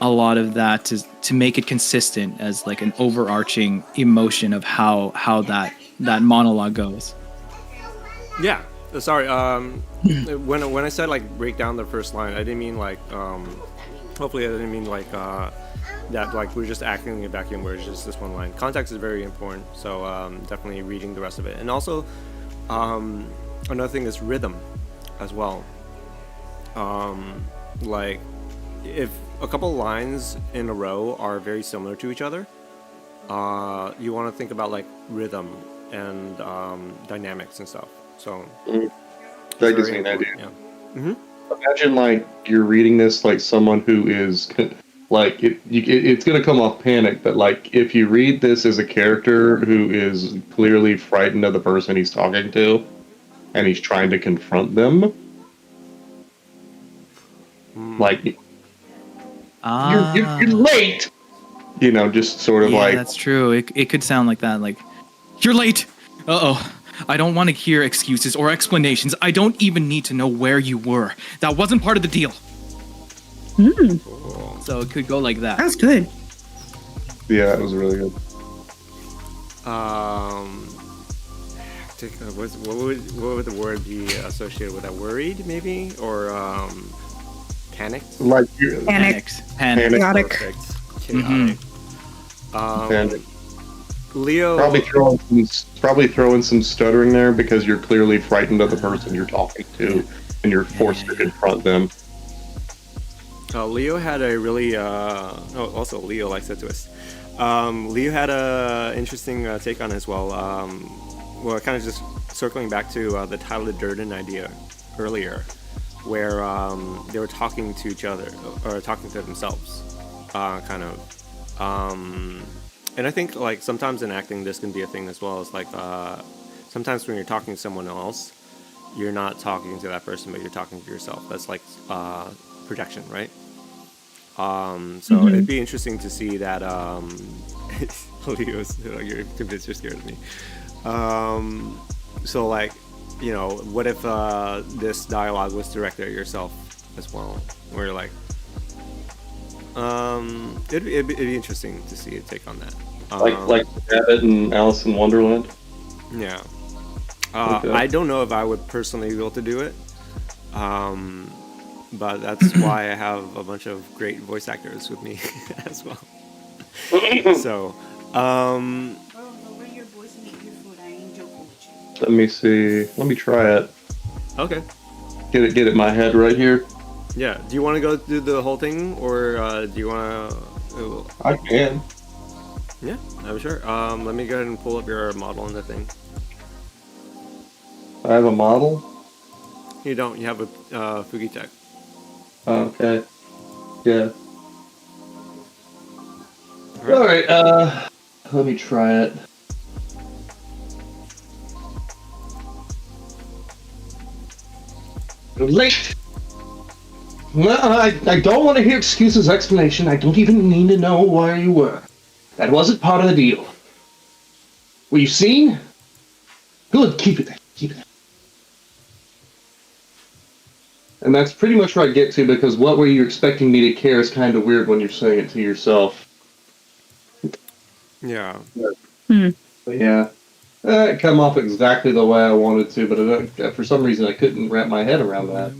Speaker 3: a lot of that to make it consistent as like an overarching emotion of how that monologue goes.
Speaker 1: Yeah. Sorry. When I said like break down the first line, I didn't mean like. Hopefully, I didn't mean like that. Like we're just acting in a vacuum where it's just this one line. Context is very important. So definitely reading the rest of it, and also another thing is rhythm, as well. Like if a couple lines in a row are very similar to each other, you want to think about like rhythm and dynamics and stuff. So
Speaker 4: That gives me an idea.
Speaker 1: Yeah.
Speaker 4: Imagine like you're reading this like someone who is like it's gonna come off panic, but like if you read this as a character who is clearly frightened of the person he's talking to, and he's trying to confront them, like you're late. You know, just sort of
Speaker 3: Yeah,
Speaker 4: like
Speaker 3: that's true. It could sound like that, like, "You're late. Uh-oh. I don't want to hear excuses or explanations. I don't even need to know where you were. That wasn't part of the deal." So it could go like that.
Speaker 2: That was good.
Speaker 4: yeah, it was really good.
Speaker 1: What would the word be associated with that? Worried, maybe, or panicked?
Speaker 4: Like
Speaker 2: Panic.
Speaker 3: Panic.
Speaker 2: Chaotic.
Speaker 1: Perfect. Chaotic.
Speaker 4: Panic.
Speaker 1: Leo.
Speaker 4: Probably throwing some stuttering there because you're clearly frightened of the person you're talking to, and you're forced to confront them.
Speaker 1: Leo had a really. Also Leo likes that twist. Leo had a interesting take on it as well. Well, kind of just circling back to the Tyler Durden idea earlier, where they were talking to each other or talking to themselves, kind of. And I think like sometimes in acting this can be a thing as well. It's like sometimes when you're talking to someone else, you're not talking to that person, but you're talking to yourself. That's like projection, right? So it'd be interesting to see that. Leo's, you're convinced you're scared of me. So like, you know, what if this dialogue was directed at yourself as well, where you're like. It'd be interesting to see a take on that.
Speaker 4: Like Rabbit and Alice in Wonderland.
Speaker 1: Yeah.
Speaker 4: Okay.
Speaker 1: I don't know if I would personally be able to do it. But that's why I have a bunch of great voice actors with me as well. So,
Speaker 4: let me see. Let me try it.
Speaker 1: okay.
Speaker 4: Get it in my head right here.
Speaker 1: Yeah. Do you want to go through the whole thing, or do you want to?
Speaker 4: I can.
Speaker 1: Yeah, I'm sure. Let me go ahead and pull up your model in the thing.
Speaker 4: I have a model.
Speaker 1: You don't. You have a Fugitech.
Speaker 4: Okay. Yeah. All right. Let me try it. You're late. Well, I don't want to hear excuses, explanation. I don't even need to know where you were. That wasn't part of the deal. Were you seen? Good. Keep it there. Keep it there. And that's pretty much where I get to, because what were you expecting me to care is kind of weird when you're saying it to yourself.
Speaker 1: Yeah.
Speaker 4: But yeah, it come off exactly the way I wanted to, but for some reason I couldn't wrap my head around that.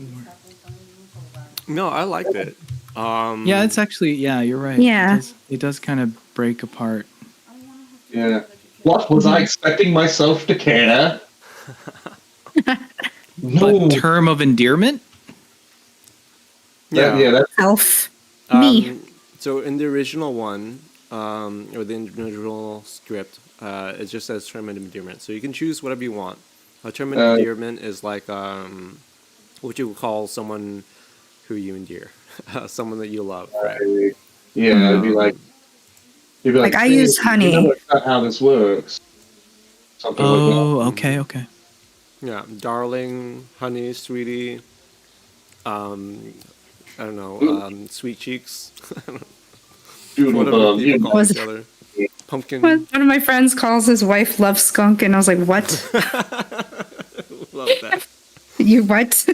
Speaker 1: No, I liked it.
Speaker 3: Yeah, it's actually, yeah, you're right.
Speaker 2: Yeah.
Speaker 3: It does kind of break apart.
Speaker 4: Yeah. What was I expecting myself to care? No.
Speaker 3: But term of endearment?
Speaker 4: That's
Speaker 2: Elf. Me.
Speaker 1: So in the original one, or the original script, it just says term of endearment. So you can choose whatever you want. A term of endearment is like what you would call someone who you endear, someone that you love, right?
Speaker 4: yeah. It'd be like,
Speaker 2: Like, I use honey.
Speaker 4: You know, that's not how this works. Something like that.
Speaker 3: Oh, okay.
Speaker 1: Yeah, darling, honey, sweetie. I don't know, sweet cheeks. Whatever people call each other. Pumpkin.
Speaker 2: One of my friends calls his wife Love Skunk, and I was like, what?
Speaker 1: Love that.
Speaker 2: You what?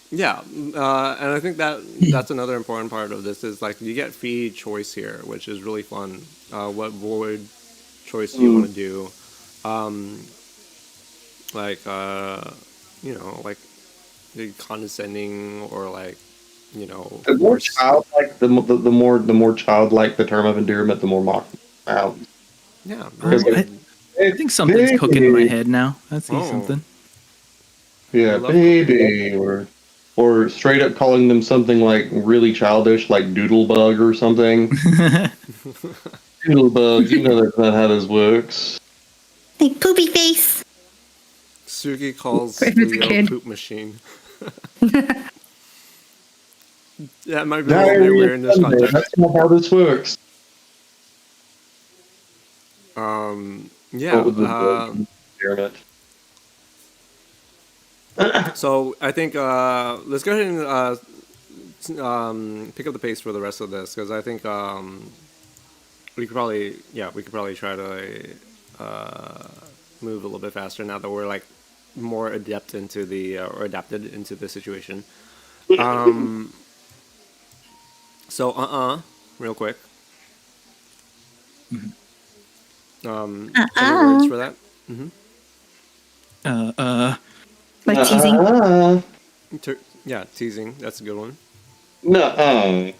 Speaker 1: Yeah, and I think that's another important part of this is like you get free choice here, which is really fun. What void choice do you want to do? Like you know, like condescending or like, you know,
Speaker 4: The more childlike, the more childlike the term of endearment, the more mock out.
Speaker 1: yeah.
Speaker 3: I think something's cooking in my head now. I see
Speaker 1: Oh.
Speaker 3: something.
Speaker 4: Yeah,
Speaker 1: I love
Speaker 4: baby, or straight up calling them something like really childish, like doodlebug or something. Doodlebug, you know that's not how this works.
Speaker 2: Like, poopy face.
Speaker 1: Suki calls
Speaker 2: If it's a
Speaker 1: Leo
Speaker 2: kid.
Speaker 1: poop machine. Yeah, it might be a little bit weird in this
Speaker 4: Sunday,
Speaker 1: context.
Speaker 4: that's not how this works.
Speaker 1: Yeah.
Speaker 4: What was the endearment?
Speaker 1: So I think let's go ahead and pick up the pace for the rest of this because I think we could probably try to move a little bit faster now that we're like more adept into the or adapted into the situation. So real quick. Any words for that?
Speaker 2: Like teasing.
Speaker 1: Yeah, teasing. That's a good one.
Speaker 4: No.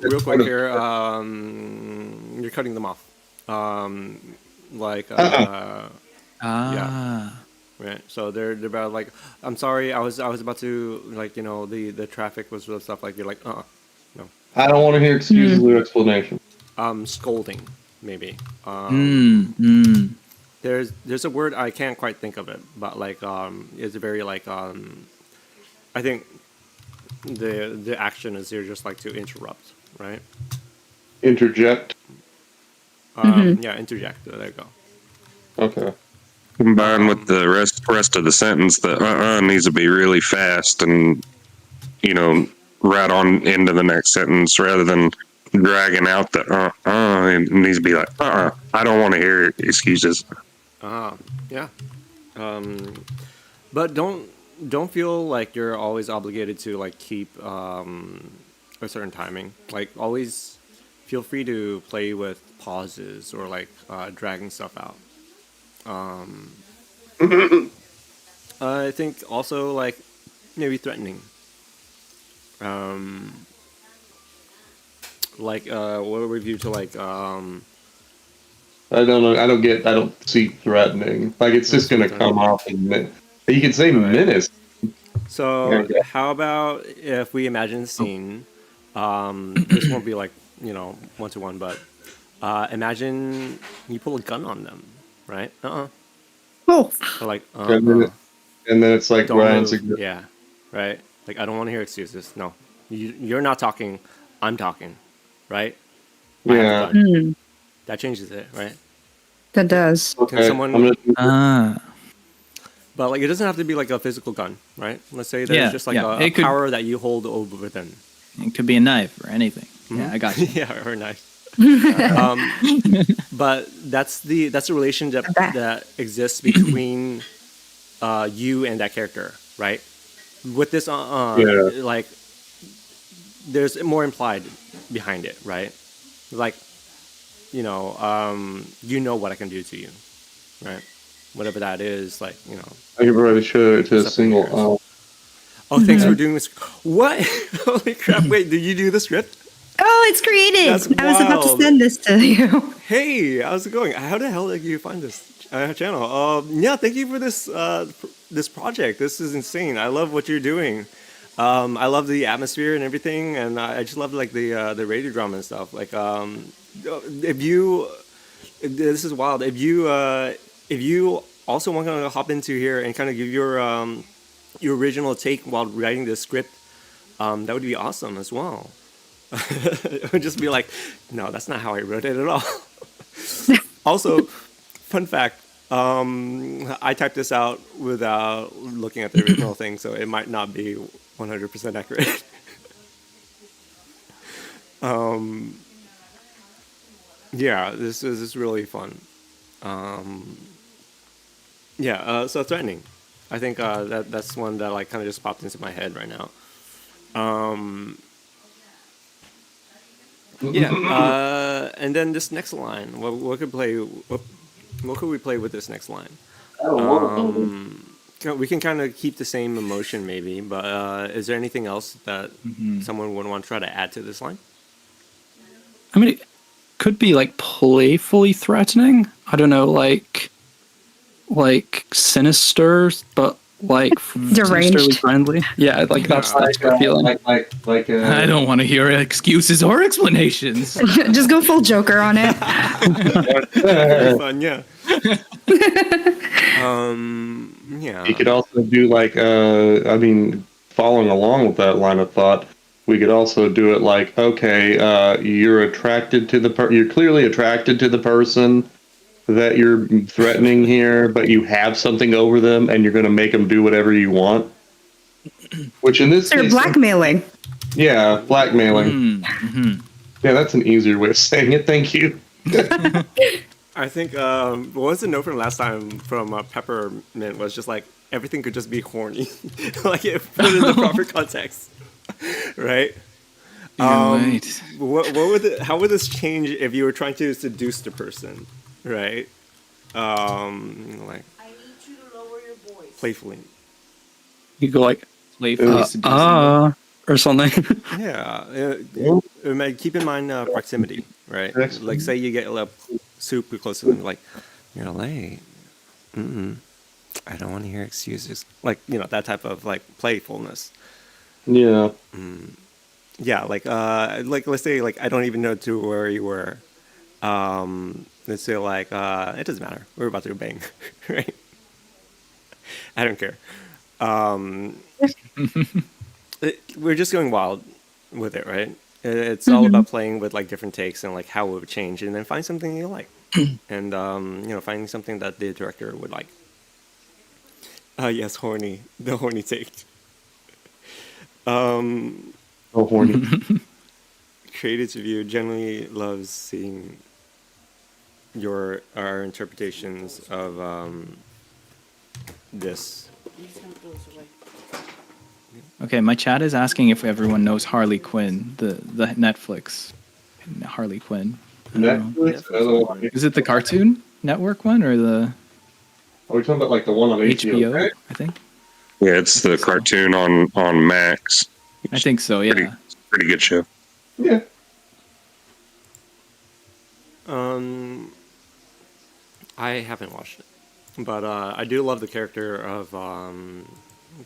Speaker 1: Real quick here. You're cutting them off. Right. So they're about like, I'm sorry, I was about to like, you know, the traffic was real stuff like you're like, no.
Speaker 4: I don't want to hear excuses or explanation.
Speaker 1: Scolding, maybe.
Speaker 3: There's
Speaker 1: There's a word I can't quite think of it, but like it's a very like I think the action is here just like to interrupt, right?
Speaker 4: Interject.
Speaker 1: Yeah, interject. There you go.
Speaker 4: Okay.
Speaker 5: Combined with the rest of the sentence, the needs to be really fast and, you know, right on into the next sentence rather than dragging out the it needs to be like, I don't want to hear excuses.
Speaker 1: Yeah. But don't feel like you're always obligated to like keep a certain timing. Like always feel free to play with pauses or like dragging stuff out. I think also like maybe threatening. Like what would we view to like
Speaker 4: I don't know. I don't see threatening. Like it's just gonna come off in you can say menace.
Speaker 1: So
Speaker 4: Okay.
Speaker 1: how about if we imagine the scene? This won't be like, you know, 1-to-1, but imagine you pull a gun on them, right?
Speaker 2: Oh.
Speaker 1: Or like
Speaker 4: And then it's like
Speaker 1: don't
Speaker 4: Ryan's
Speaker 1: move. Yeah, right. Like I don't want to hear excuses. No, you're not talking. I'm talking, right? I have
Speaker 4: Yeah.
Speaker 1: a gun. That changes it, right?
Speaker 2: That does.
Speaker 4: Okay.
Speaker 1: someone-
Speaker 4: I'm gonna
Speaker 1: but like it doesn't have to be like a physical gun, right? Let's say there's
Speaker 3: Yeah,
Speaker 1: just like
Speaker 3: yeah.
Speaker 1: a
Speaker 3: It could-
Speaker 1: power that you hold over within.
Speaker 3: It could be a knife or anything. Yeah, I got you.
Speaker 1: Yeah, or nice. But that's the relationship that exists between you and that character, right? With this,
Speaker 5: Yeah.
Speaker 1: like, there's more implied behind it, right? Like, you know what I can do to you, right? Whatever that is, like, you know.
Speaker 4: I can probably show it to a
Speaker 1: Something
Speaker 4: single.
Speaker 1: yours. Oh, thanks for doing this. What? Holy crap! Wait, did you do the script?
Speaker 2: Oh, it's created.
Speaker 1: That's
Speaker 2: I was about to
Speaker 1: wild.
Speaker 2: send this to you.
Speaker 1: Hey, how's it going? How the hell did you find this channel? Yeah, thank you for this this project. This is insane. I love what you're doing. I love the atmosphere and everything, and I just love like the radio drama and stuff. Like, this is wild. If you also want to hop into here and kind of give your original take while writing this script, that would be awesome as well. It would just be like, no, that's not how I wrote it at all. Also, fun fact, I typed this out without looking at the original thing, so it might not be 100% accurate. Yeah, this is really fun. So threatening. I think that's one that like kind of just popped into my head right now. And then this next line. What could we play with this next line? We can kind of keep the same emotion maybe, but is there anything else that someone would want to try to add to this line?
Speaker 6: I mean, it could be like playfully threatening. I don't know, like sinister, but like
Speaker 2: Deranged.
Speaker 6: sinisterly friendly. Yeah, like that's the extra feeling.
Speaker 4: Like
Speaker 3: I don't want to hear excuses or explanations.
Speaker 2: Just go full Joker on it.
Speaker 1: Very fun, yeah. Yeah.
Speaker 4: You could also do like, following along with that line of thought, we could also do it like, okay, you're attracted to you're clearly attracted to the person that you're threatening here, but you have something over them and you're going to make them do whatever you want. Which in this
Speaker 2: They're
Speaker 4: case,
Speaker 2: blackmailing.
Speaker 4: yeah, blackmailing. Yeah, that's an easier way of saying it. Thank you.
Speaker 1: I think what was the note from last time from Peppermint was just like everything could just be horny, like if put in the proper context, right?
Speaker 3: Right.
Speaker 1: How would this change if you were trying to seduce the person, right? Like
Speaker 7: I need you to lower your voice.
Speaker 1: playfully.
Speaker 6: You go like
Speaker 3: Playfully seducing.
Speaker 6: or something.
Speaker 1: Yeah. Keep in mind proximity, right?
Speaker 4: Excellent.
Speaker 1: Like say you get super close to them, like you're late. I don't want to hear excuses. Like that type of like playfulness.
Speaker 4: Yeah.
Speaker 1: Yeah, like let's say like I don't even know to where you were. Let's say like it doesn't matter. We're about to bang, right? I don't care. We're just going wild with it, right? It's all about playing with like different takes and like how it would change, and then find something you like, and finding something that the director would like. Yes, horny, the horny take.
Speaker 4: Oh, horny.
Speaker 1: Creative View generally loves seeing our interpretations of this.
Speaker 3: Okay, my chat is asking if everyone knows Harley Quinn, the Netflix Harley Quinn. I don't know.
Speaker 4: Netflix? Are
Speaker 3: Is it the Cartoon Network one or the
Speaker 4: we talking about like the one on HBO?
Speaker 3: HBO?
Speaker 4: Right?
Speaker 3: I think.
Speaker 5: Yeah, it's the cartoon on Max.
Speaker 3: I think so. Yeah.
Speaker 5: Pretty good show.
Speaker 4: Yeah.
Speaker 1: I haven't watched it, but I do love the character of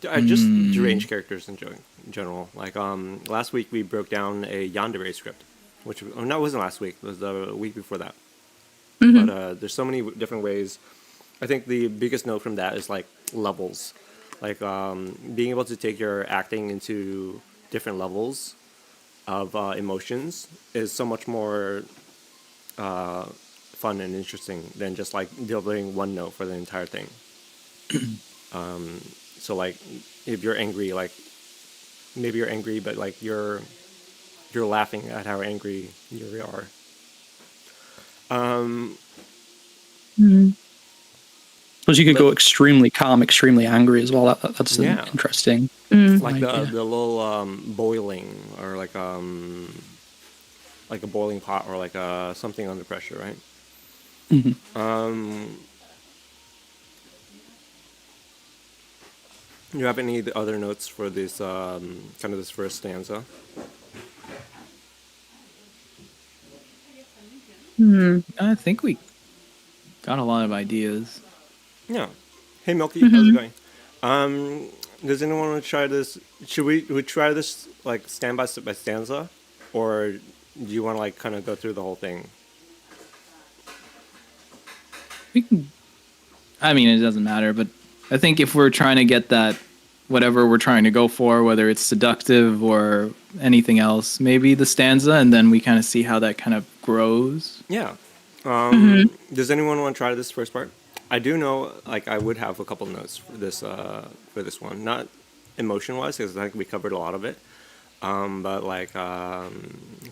Speaker 1: just deranged characters in general. Like last week we broke down a Yandere script, which no, it wasn't last week. It was the week before that. But there's so many different ways. I think the biggest note from that is like levels, like being able to take your acting into different levels of emotions is so much more fun and interesting than just like delivering one note for the entire thing. So like, if you're angry, like maybe you're angry, but like you're laughing at how angry you are.
Speaker 6: Because you could go extremely calm, extremely angry as well. That's
Speaker 1: Yeah.
Speaker 6: interesting.
Speaker 1: Like
Speaker 6: idea.
Speaker 1: the little boiling, or like a boiling pot, or like something under pressure, right? Do you have any other notes for this kind of this first stanza?
Speaker 3: I think we got a lot of ideas.
Speaker 1: Yeah. Hey Milky, how's it going? Does anyone want to try this? Should we try this like stand by stanza, or do you want to like kind of go through the whole thing?
Speaker 3: We can. I mean, it doesn't matter, but I think if we're trying to get that, whatever we're trying to go for, whether it's seductive or anything else, maybe the stanza, and then we kind of see how that kind of grows.
Speaker 1: Yeah. Does anyone want to try this first part? I do know, like, I would have a couple notes for this one, not emotion wise, because I think we covered a lot of it, but like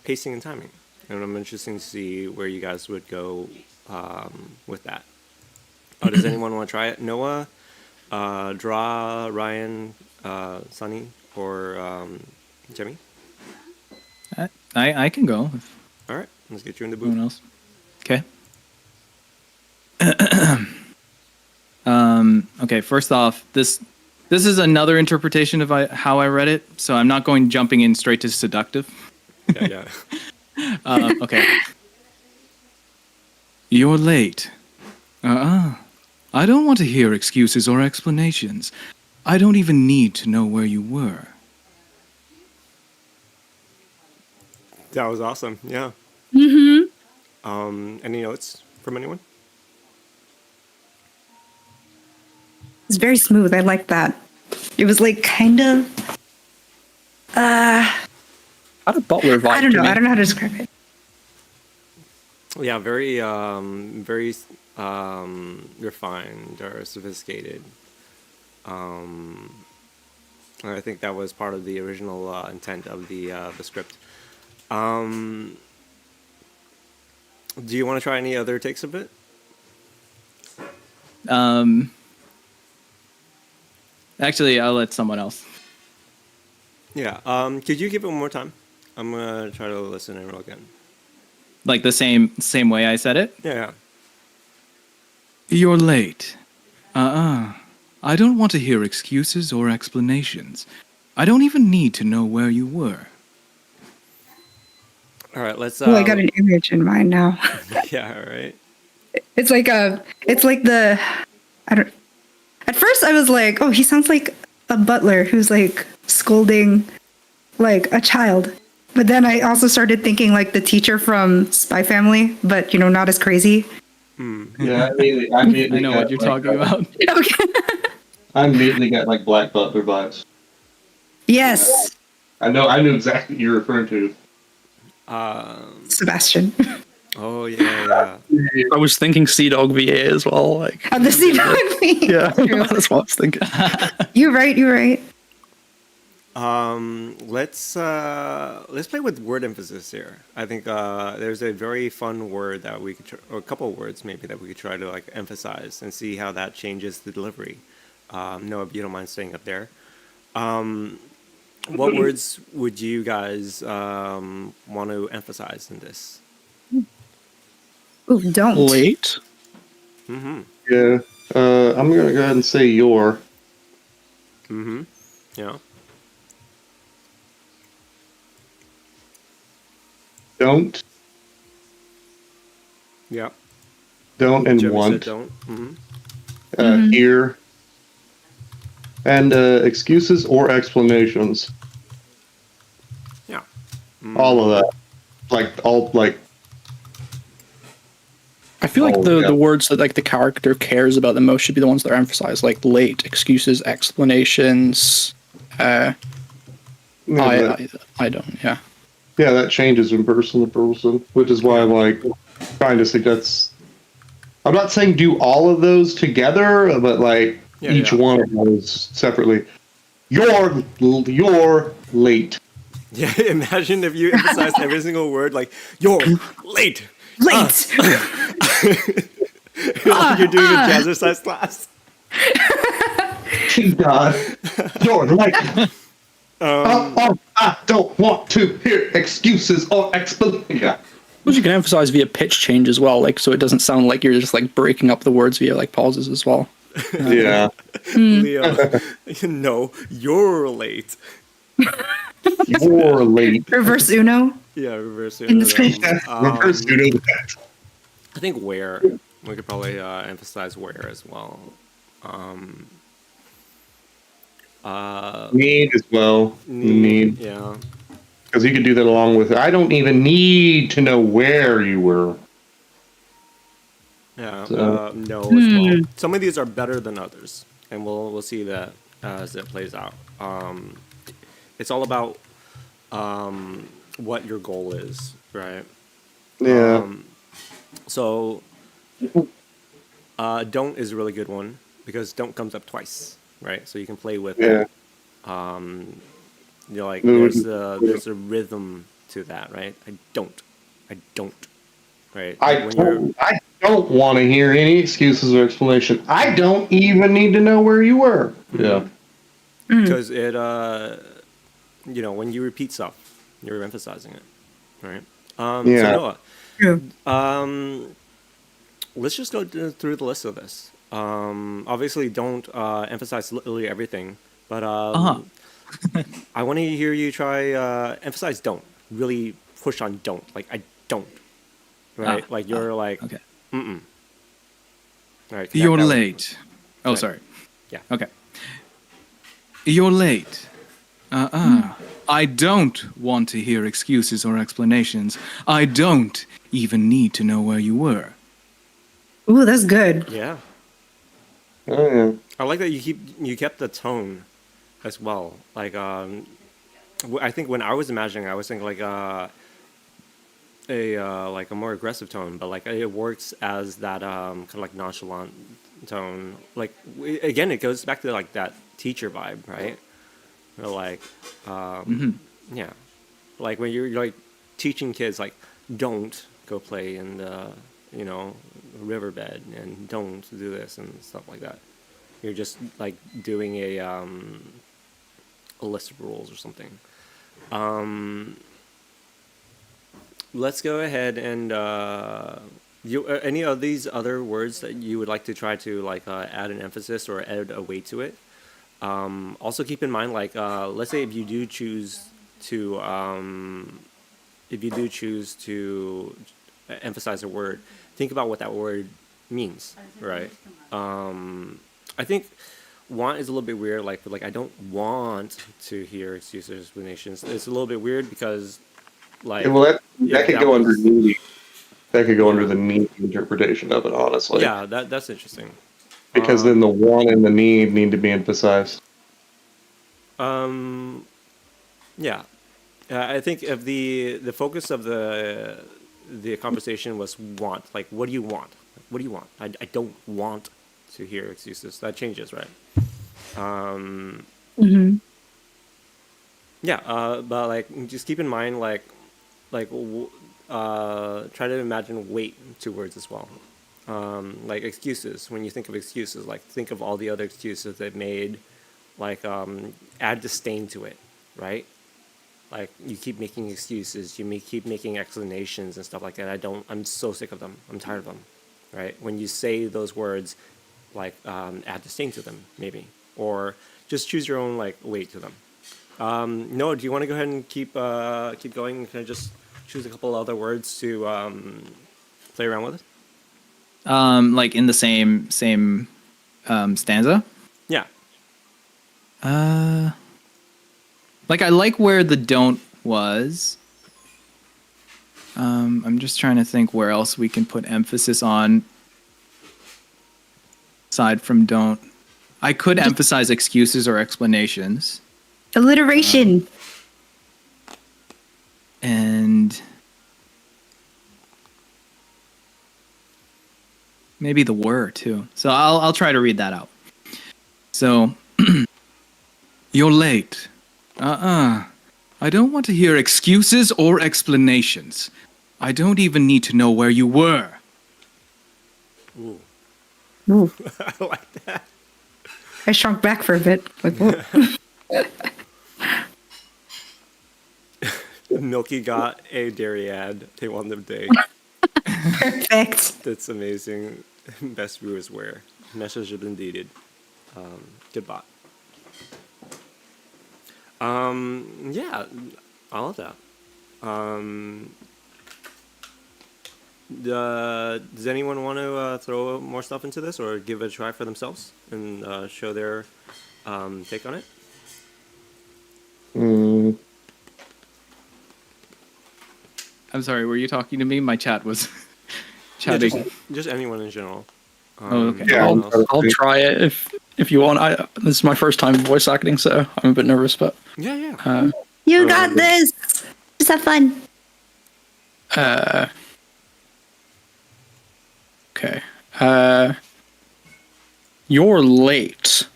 Speaker 1: pacing and timing, and I'm interested to see where you guys would go with that. Oh, does anyone want to try it? Noah, Draw, Ryan, Sunny, or Jimmy?
Speaker 3: I can go.
Speaker 1: All right, let's get you in the
Speaker 3: Anyone
Speaker 1: booth.
Speaker 3: else? Okay. Okay. First off, this is another interpretation of how I read it, so I'm not going jumping in straight to seductive.
Speaker 1: Yeah.
Speaker 3: Okay. You're late. I don't want to hear excuses or explanations. I don't even need to know where you were.
Speaker 1: That was awesome. Yeah. Any notes from anyone?
Speaker 2: It's very smooth. I like that. It was like kind of.
Speaker 6: Had a Butler vibe.
Speaker 2: I don't know.
Speaker 6: to me.
Speaker 2: I don't know how to describe it.
Speaker 1: Yeah, very, very refined or sophisticated. I think that was part of the original intent of the script. Do you want to try any other takes of it?
Speaker 3: Actually, I'll let someone else.
Speaker 1: Yeah. Could you give it one more time? I'm gonna try to listen and roll again.
Speaker 3: Like the same way I said it.
Speaker 1: Yeah.
Speaker 3: You're late. I don't want to hear excuses or explanations. I don't even need to know where you were.
Speaker 1: All right. Let's.
Speaker 2: Oh, I got an image in mind now.
Speaker 1: Yeah. All right.
Speaker 2: It's like the. I don't. At first, I was like, "Oh, he sounds like a butler who's like scolding, like a child." But then I also started thinking like the teacher from Spy Family, but not as crazy.
Speaker 4: Yeah, I immediately
Speaker 3: I know
Speaker 4: got,
Speaker 3: what you're
Speaker 4: like,
Speaker 3: talking about.
Speaker 2: Okay.
Speaker 4: I immediately got like Black Butler vibes.
Speaker 2: Yes,
Speaker 4: I knew exactly what you're referring to.
Speaker 2: Sebastian.
Speaker 1: Oh yeah.
Speaker 6: I was thinking Sea Dog VA as well. Like,
Speaker 2: On the scene with me.
Speaker 6: yeah, that's what I was thinking.
Speaker 2: You're right. You're right.
Speaker 1: Let's play with word emphasis here. I think there's a very fun word that we could, or a couple of words maybe that we could try to like emphasize and see how that changes the delivery. Noah, if you don't mind staying up there. What words would you guys want to emphasize in this?
Speaker 2: Ooh, don't.
Speaker 6: Late.
Speaker 4: Yeah. I'm gonna go ahead and say your.
Speaker 1: Yeah.
Speaker 4: Don't.
Speaker 1: Yeah.
Speaker 4: Don't and
Speaker 1: Jimmy said
Speaker 4: want.
Speaker 1: don't.
Speaker 4: Here. And excuses or explanations.
Speaker 1: Yeah.
Speaker 4: All of that. Like.
Speaker 6: I feel like
Speaker 4: Oh,
Speaker 6: the
Speaker 4: yeah.
Speaker 6: words that like the character cares about the most should be the ones that are emphasized, like late, excuses, explanations.
Speaker 4: Yeah,
Speaker 6: I don't. Yeah.
Speaker 4: yeah, that changes from person to person, which is why I'm like trying to suggest. I'm not saying do all of those together, but like
Speaker 1: Yeah,
Speaker 4: each
Speaker 1: yeah.
Speaker 4: one of those separately. You're late.
Speaker 1: Yeah, imagine if you emphasized every single word like "you're late."
Speaker 2: Late.
Speaker 1: Like you're doing a jazzercise class.
Speaker 4: God, you're late. I don't want to hear excuses or explanations.
Speaker 6: Which you can emphasize via pitch change as well, like so it doesn't sound like you're just like breaking up the words via like pauses as well.
Speaker 4: Yeah,
Speaker 1: Leo, no, you're late.
Speaker 4: you're late.
Speaker 2: Reverse Uno.
Speaker 1: Yeah, reverse
Speaker 2: In the screen.
Speaker 4: Reverse pseudo that.
Speaker 1: I think where we could probably emphasize where as well.
Speaker 4: Need as well. Need.
Speaker 1: Yeah.
Speaker 4: Because you could do that along with, I don't even need to know where you were.
Speaker 1: Yeah,
Speaker 4: So-
Speaker 1: no as well. Some of these are better than others, and we'll see that as it plays out. It's all about what your goal is, right?
Speaker 4: Yeah.
Speaker 1: So, don't is a really good one because don't comes up twice, right? So you can play with
Speaker 4: Yeah.
Speaker 1: it. You know, like
Speaker 4: No,
Speaker 1: there's a rhythm to that, right? I don't, right?
Speaker 4: I
Speaker 1: When you're-
Speaker 4: don't want to hear any excuses or explanation. I don't even need to know where you were. Yeah.
Speaker 1: because it you know, when you repeat stuff you're emphasizing it, right?
Speaker 4: Yeah.
Speaker 1: So Noah,
Speaker 2: True.
Speaker 1: let's just go through the list of this. Obviously don't emphasize literally everything, but I want to hear you try emphasize don't, really push on don't, like I don't, right? Like you're like
Speaker 3: Okay.
Speaker 1: all right,
Speaker 3: You're
Speaker 1: that-
Speaker 3: late. Oh,
Speaker 1: Right.
Speaker 3: sorry.
Speaker 1: Yeah.
Speaker 3: Okay. You're late. I don't want to hear excuses or explanations. I don't even need to know where you were.
Speaker 2: Ooh, that's good.
Speaker 1: Yeah,
Speaker 4: Oh, yeah.
Speaker 1: I like that you kept the tone as well. Like I think when I was imagining, I was thinking like a more aggressive tone, but like it works as that kind of like nonchalant tone. Like again, it goes back to like that teacher vibe, right? Or like yeah, like when you're like teaching kids like don't go play in the riverbed and don't do this and stuff like that. You're just like doing a list of rules or something. Let's go ahead and any of these other words that you would like to try to like add an emphasis or add a weight to it. Also keep in mind, like let's say if you do choose to emphasize a word, think about what that word means, right? I think want is a little bit weird. Like I don't want to hear excuses or explanations. It's a little bit weird because like
Speaker 4: Yeah, well, that
Speaker 1: yeah,
Speaker 4: could
Speaker 1: that
Speaker 4: go
Speaker 1: was-
Speaker 4: under needy. That could go under the needy interpretation of it, honestly.
Speaker 1: yeah, that's interesting.
Speaker 4: Because then the want and the need to be emphasized.
Speaker 1: Yeah, I think if the focus of the conversation was want, like what do you want? What do you want? I don't want to hear excuses. That changes, right? Yeah, but like just keep in mind try to imagine weight to words as well. Like excuses. When you think of excuses, like think of all the other excuses they've made. Like add disdain to it, right? Like you keep making excuses, keep making explanations and stuff like that. I'm so sick of them. I'm tired of them, right? When you say those words, like add disdain to them, maybe, or just choose your own like weight to them. Noah, do you want to go ahead and keep going? Can I just choose a couple other words to play around with?
Speaker 3: Like in the same stanza.
Speaker 1: Yeah.
Speaker 3: Like I like where the don't was. I'm just trying to think where else we can put emphasis on aside from don't. I could emphasize excuses or explanations.
Speaker 2: Alliteration.
Speaker 3: And maybe the were too. So I'll try to read that out. So, you're late. I don't want to hear excuses or explanations. I don't even need to know where you were.
Speaker 1: Ooh.
Speaker 2: Ooh,
Speaker 1: I like that.
Speaker 2: I shrunk back for a bit. Like, whoa.
Speaker 1: Milky got a dairy ad. They won the day.
Speaker 2: Perfect.
Speaker 1: That's amazing. Best viewers wear. Message has been deleted. Good bot. Yeah, I love that. Does anyone want to throw more stuff into this or give it a try for themselves and show their take on it?
Speaker 3: I'm sorry, were you talking to me? My chat was
Speaker 1: Yeah,
Speaker 3: chatting.
Speaker 1: just anyone in general.
Speaker 3: Oh, okay.
Speaker 5: Yeah,
Speaker 1: anyone else?
Speaker 6: I'll try it if you want. This is my first time voice acting, so I'm a bit nervous, but
Speaker 1: Yeah.
Speaker 2: You got this. Just have fun.
Speaker 6: okay. You're late.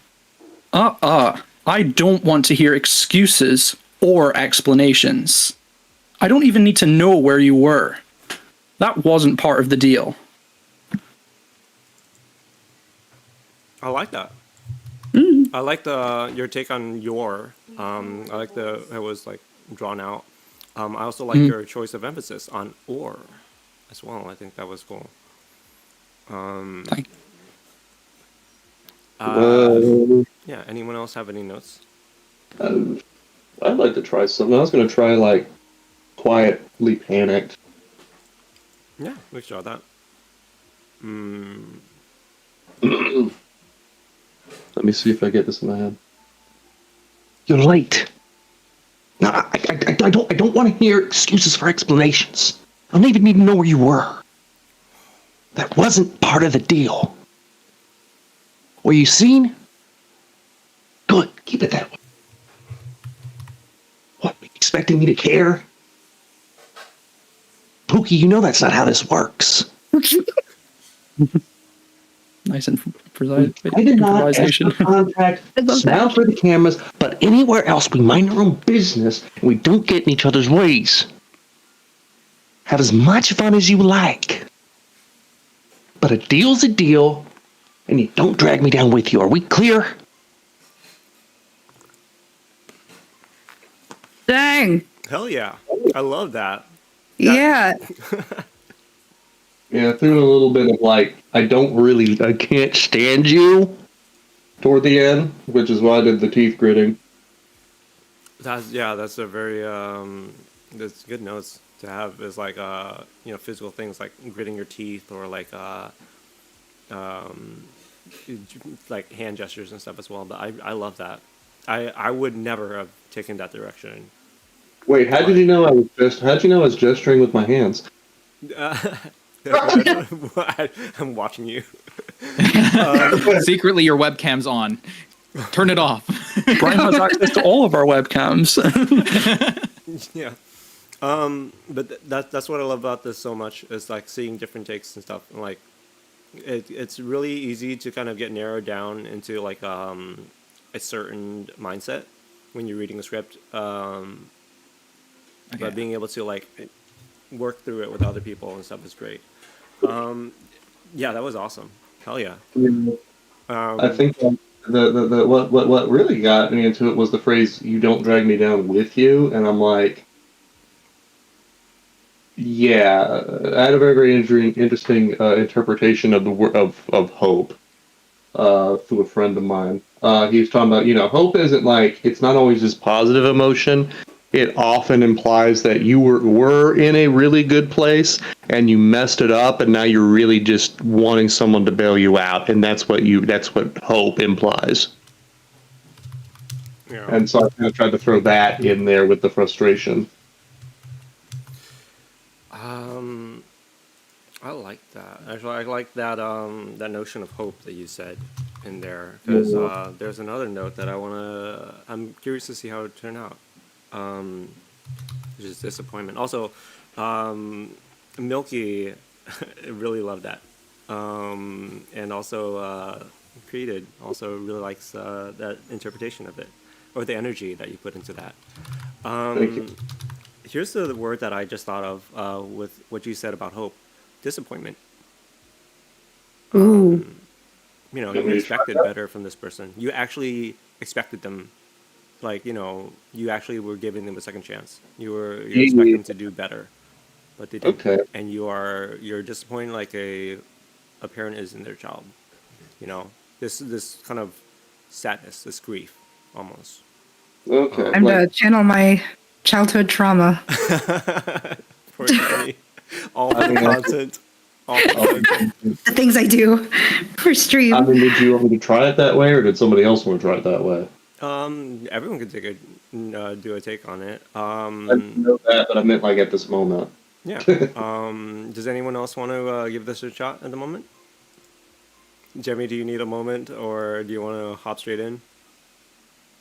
Speaker 6: I don't want to hear excuses or explanations. I don't even need to know where you were. That wasn't part of the deal.
Speaker 1: I like that. I like your take on your. I like it was like drawn out. I also like your choice of emphasis on or as well. I think that was cool.
Speaker 6: Thank
Speaker 1: Yeah. Anyone else have any notes?
Speaker 4: I'd like to try something. I was gonna try like quietly panicked.
Speaker 1: Yeah, we should try that.
Speaker 4: Let me see if I get this in my head.
Speaker 8: You're late. No, I don't want to hear excuses for explanations. I don't even need to know where you were. That wasn't part of the deal. Were you seen? Good. Keep it that way. What? Expecting me to care? Pookie, you know that's not how this works.
Speaker 6: Nice improvisation.
Speaker 8: I did not ask for contact, smile for the cameras, but anywhere else we mind our own business and we don't get in each other's ways. Have as much fun as you like. But a deal's a deal, and you don't drag me down with you. Are we clear?
Speaker 2: Dang.
Speaker 1: Hell yeah! I love that.
Speaker 2: Yeah.
Speaker 4: Yeah, I threw in a little bit of like, I can't stand you toward the end, which is why I did the teeth gritting.
Speaker 1: That's a very that's good notes to have. Is like physical things like gritting your teeth or like like hand gestures and stuff as well. But I love that. I would never have taken that direction.
Speaker 4: Wait, how did you know I was gesturing with my hands?
Speaker 1: I'm watching you.
Speaker 3: Secretly, your webcam's on. Turn it off.
Speaker 6: Brian has access to all of our webcams.
Speaker 1: Yeah. But that's what I love about this so much is like seeing different takes and stuff. And like, it's really easy to kind of get narrowed down into like a certain mindset when you're reading a script. But being able to like work through it with other people and stuff is great. Yeah, that was awesome. Hell yeah.
Speaker 4: I think what really got me into it was the phrase "you don't drag me down with you," and I'm like, yeah, I had a very interesting interpretation of the word of hope through a friend of mine. He was talking about hope isn't like it's not always just positive emotion. It often implies that you were in a really good place and you messed it up, and now you're really just wanting someone to bail you out, and that's what hope implies.
Speaker 1: Yeah.
Speaker 4: And so I kind of tried to throw that in there with the frustration.
Speaker 1: I like that. Actually, I like that that notion of hope that you said in there because there's another note that I'm curious to see how it turned out. Which is disappointment. Also, Milky really loved that. And also created also really likes that interpretation of it, or the energy that you put into that.
Speaker 4: Thank you.
Speaker 1: Here's the word that I just thought of with what you said about hope: disappointment.
Speaker 2: Ooh.
Speaker 1: You know,
Speaker 4: Want
Speaker 1: you
Speaker 4: me to try
Speaker 1: expected
Speaker 4: that?
Speaker 1: better from this person. You actually expected them, like, you know, you actually were giving them a second chance. You
Speaker 4: Yeah.
Speaker 1: expect them to do better, but they didn't.
Speaker 4: Okay.
Speaker 1: And you're disappointed like a parent is in their child. You know, this kind of sadness, this grief, almost.
Speaker 4: Okay.
Speaker 2: I'm to
Speaker 4: Like,
Speaker 2: channel my childhood trauma.
Speaker 1: Poor Jenny. All the content. All the content.
Speaker 2: The things I do for stream.
Speaker 4: I mean, did you want me to try it that way, or did somebody else want to try it that way?
Speaker 1: Everyone could do a take on it.
Speaker 4: I didn't know that, but I meant like at this moment.
Speaker 1: Yeah. Does anyone else want to give this a shot at the moment? Jemmy, do you need a moment, or do you want to hop straight in?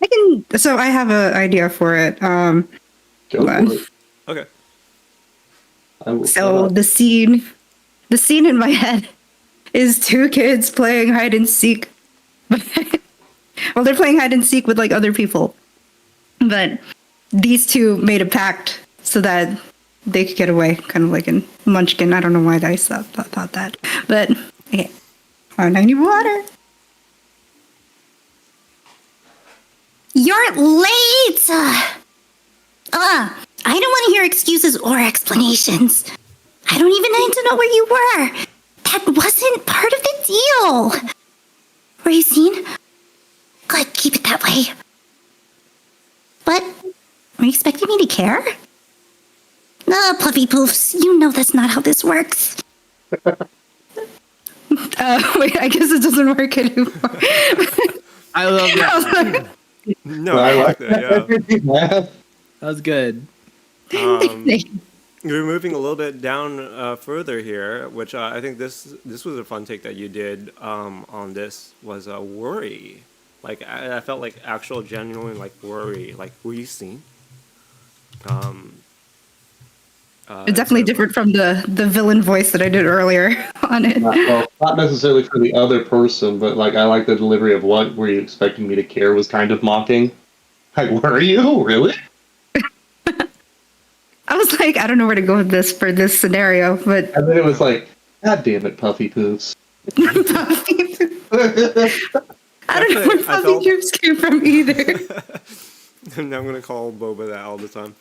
Speaker 2: I can. So I have an idea for it.
Speaker 4: Go
Speaker 2: Hold on.
Speaker 4: for it.
Speaker 1: Okay.
Speaker 4: I will
Speaker 2: So
Speaker 4: shut up.
Speaker 2: the scene in my head is two kids playing hide and seek. Well, they're playing hide and seek with like other people, but these two made a pact so that they could get away, kind of like in Munchkin. I don't know why I thought that, but okay. Oh, I need water.
Speaker 9: You're late! I don't want to hear excuses or explanations. I don't even need to know where you were. That wasn't part of the deal. Were you seen? Good, keep it that way. What? Are you expecting me to care? Puffy Poofs, you know that's not how this works.
Speaker 2: Wait, I guess it doesn't work anymore.
Speaker 3: I love that.
Speaker 1: No, I like that. Yeah.
Speaker 3: That was good.
Speaker 1: We're moving a little bit down further here, which I think this was a fun take that you did on this was worry. Like I felt like actual genuine like worry. Like were you seen?
Speaker 2: It's definitely different from the villain voice that I did earlier on it.
Speaker 4: Not necessarily for the other person, but like I like the delivery of what were you expecting me to care was kind of mocking. Like, were you really?
Speaker 2: I was like, I don't know where to go with this for this scenario, but
Speaker 4: And then it was like, God damn it, Puffy Poofs.
Speaker 2: I don't know where
Speaker 1: I
Speaker 2: Puffy
Speaker 1: felt-
Speaker 2: Juice came from either.
Speaker 1: Now I'm gonna call Boba that all the time.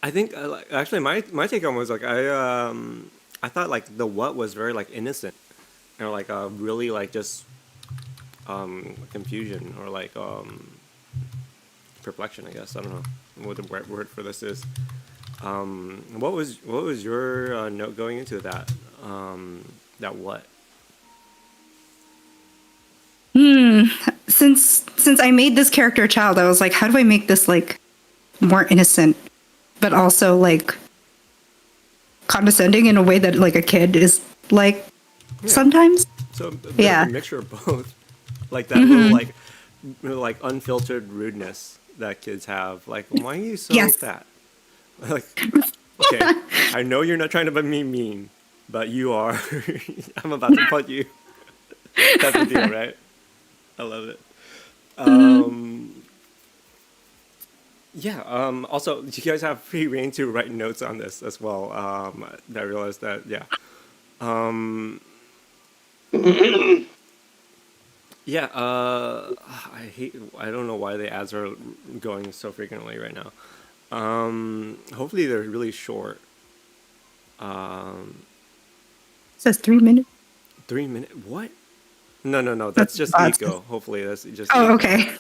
Speaker 1: I think actually my take on was like I thought like the what was very like innocent, or like really like just confusion or like perplexion. I guess I don't know what the right word for this is. What was your note going into that that what?
Speaker 2: Since I made this character a child, I was like, how do I make this like more innocent, but also like condescending in a way that like a kid is like sometimes.
Speaker 1: So a bit of
Speaker 2: Yeah.
Speaker 1: a mixture of both, like that little like unfiltered rudeness that kids have. Like, why are you so
Speaker 2: Yes.
Speaker 1: fat? Like, okay, I know you're not trying to be mean, but you are. I'm about to punch you. That's the deal, right? I love it. Yeah. Also, you guys have free reign to write notes on this as well. I realized that. Yeah. Yeah. I don't know why the ads are going so frequently right now. Hopefully they're really short.
Speaker 2: It says 3 minutes.
Speaker 1: 3 minutes. What? No. That's just
Speaker 2: That's-
Speaker 1: Eco. Hopefully that's just.
Speaker 2: Oh,
Speaker 1: Eco.
Speaker 2: okay.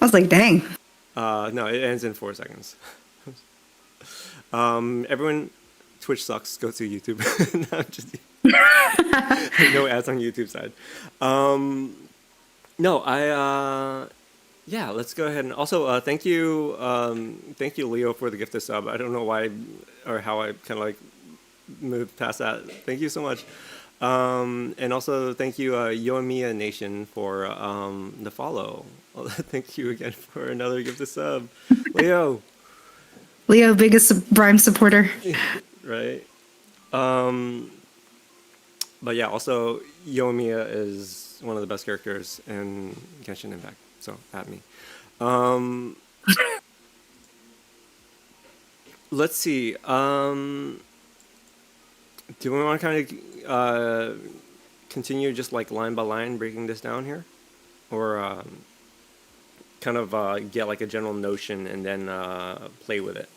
Speaker 2: I was like, dang.
Speaker 1: No, it ends in 4 seconds. Everyone, Twitch sucks. Go to YouTube. No, I'm just no ads on YouTube side. No, yeah. Let's go ahead and also thank you, Leo, for the gift of sub. I don't know why or how I kind of like moved past that. Thank you so much. And also thank you, Yoimiya Nation, for the follow. Thank you again for another gift of sub, Leo.
Speaker 2: Leo, biggest Rhyme supporter.
Speaker 1: Right. But yeah, also Yoimiya is one of the best characters in Genshin Impact. So at me. Let's see. Do we want to kind of continue just like line by line breaking this down here, or kind of get like a general notion and then play with it?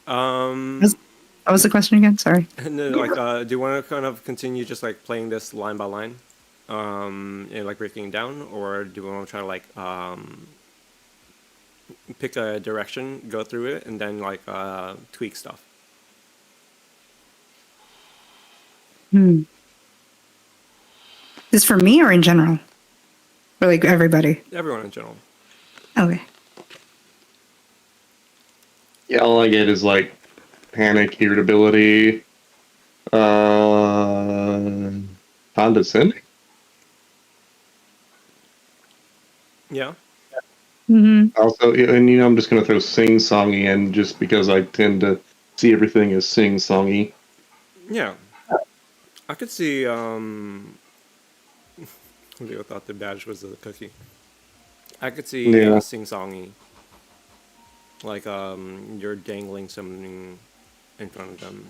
Speaker 2: What was the question again? Sorry.
Speaker 1: And then, like, do you want to kind of continue just like playing this line by line, and like breaking it down, or do we want to try to like pick a direction, go through it, and then like tweak stuff?
Speaker 2: Is this for me or in general? For like everybody?
Speaker 1: Everyone in general.
Speaker 2: Okay.
Speaker 4: Yeah, all I get is like panic, irritability, condescending.
Speaker 1: Yeah.
Speaker 4: Also, and you know, I'm just gonna throw sing-songy in just because I tend to see everything as sing-songy.
Speaker 1: Yeah. I could see Leo thought the badge was a cookie. I could see
Speaker 4: Yeah.
Speaker 1: sing-songy. Like you're dangling something in front of them.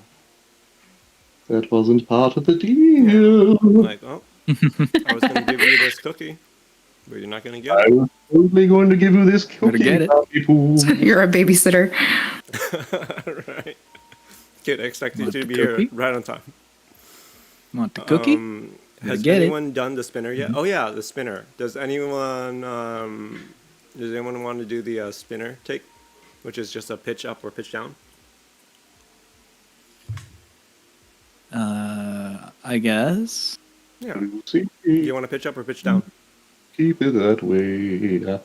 Speaker 4: That wasn't part of the deal.
Speaker 1: Like, oh, I was gonna give you this cookie, but you're not gonna get
Speaker 4: I
Speaker 1: it.
Speaker 4: was totally going to give you this cookie.
Speaker 3: get it.
Speaker 4: People.
Speaker 2: You're a babysitter.
Speaker 1: Right. Kid, I expect you
Speaker 3: Want
Speaker 1: to
Speaker 3: the
Speaker 1: be here
Speaker 3: cookie?
Speaker 1: right on time.
Speaker 3: Want the cookie?
Speaker 1: Has
Speaker 3: get it.
Speaker 1: anyone done the spinner yet? Oh yeah, the spinner. Does anyone want to do the spinner take, which is just a pitch up or pitch down?
Speaker 3: I guess.
Speaker 1: Yeah.
Speaker 4: See,
Speaker 1: Do you want to pitch up or pitch down?
Speaker 4: keep it that way.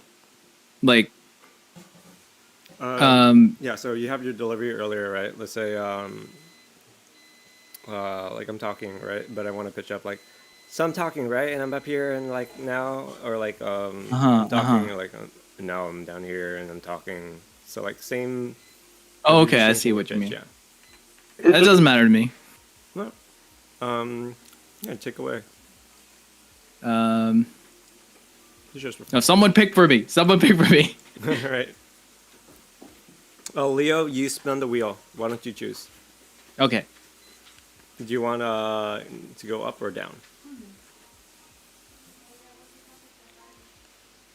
Speaker 3: Like,
Speaker 1: Yeah, so you have your delivery earlier, right? Let's say, like I'm talking, right? But I want to pitch up, like, so I'm talking, right? And I'm up here and like now, or like, I'm talking, like now I'm down here and I'm talking. So like same.
Speaker 3: oh, okay, I
Speaker 1: same
Speaker 3: see what you
Speaker 1: pitch,
Speaker 3: mean.
Speaker 1: Yeah.
Speaker 3: That doesn't matter to me.
Speaker 1: No. Yeah, take away. It's just for
Speaker 3: No, someone pick for me. Someone pick for me.
Speaker 1: fun. All right. Oh, Leo, you spin the wheel. Why don't you choose?
Speaker 3: Okay.
Speaker 1: Do you want to go up or down?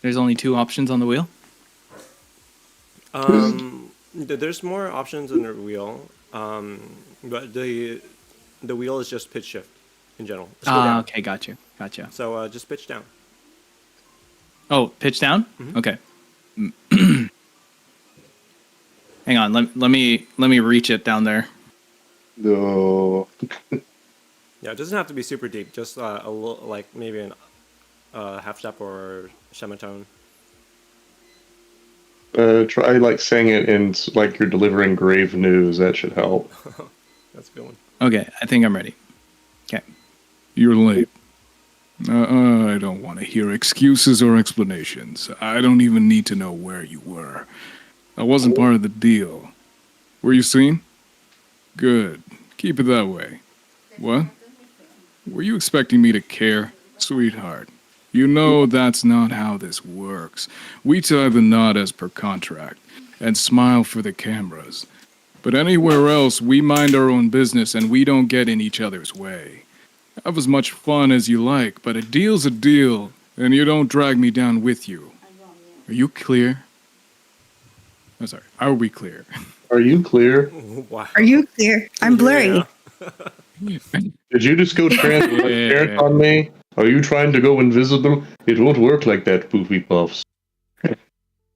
Speaker 3: There's only 2 options on the wheel.
Speaker 1: There's more options in the wheel, but the wheel is just pitch shift in general. Let's go down.
Speaker 3: Okay, gotcha.
Speaker 1: So just pitch down.
Speaker 3: Oh, pitch down? Okay. Hang on, let me reach it down there.
Speaker 4: No.
Speaker 1: Yeah, it doesn't have to be super deep. Just a little, like maybe an half step or semitone.
Speaker 4: Try like saying it in like you're delivering grave news. That should help.
Speaker 1: That's a good one.
Speaker 3: Okay, I think I'm ready. Okay.
Speaker 10: You're late. I don't want to hear excuses or explanations. I don't even need to know where you were. I wasn't part of the deal. Were you seen? Good. Keep it that way. What? Were you expecting me to care? Sweetheart, you know that's not how this works. We tie the knot as per contract and smile for the cameras. But anywhere else, we mind our own business and we don't get in each other's way. Have as much fun as you like, but a deal's a deal, and you don't drag me down with you. Are you clear? I'm sorry, are we clear?
Speaker 4: Are you clear?
Speaker 1: Wow.
Speaker 2: Are you clear? I'm blurry.
Speaker 1: Yeah.
Speaker 4: Did you just go transparent on me? Are you trying to go invisible? It won't work like that, Poofy Puffs.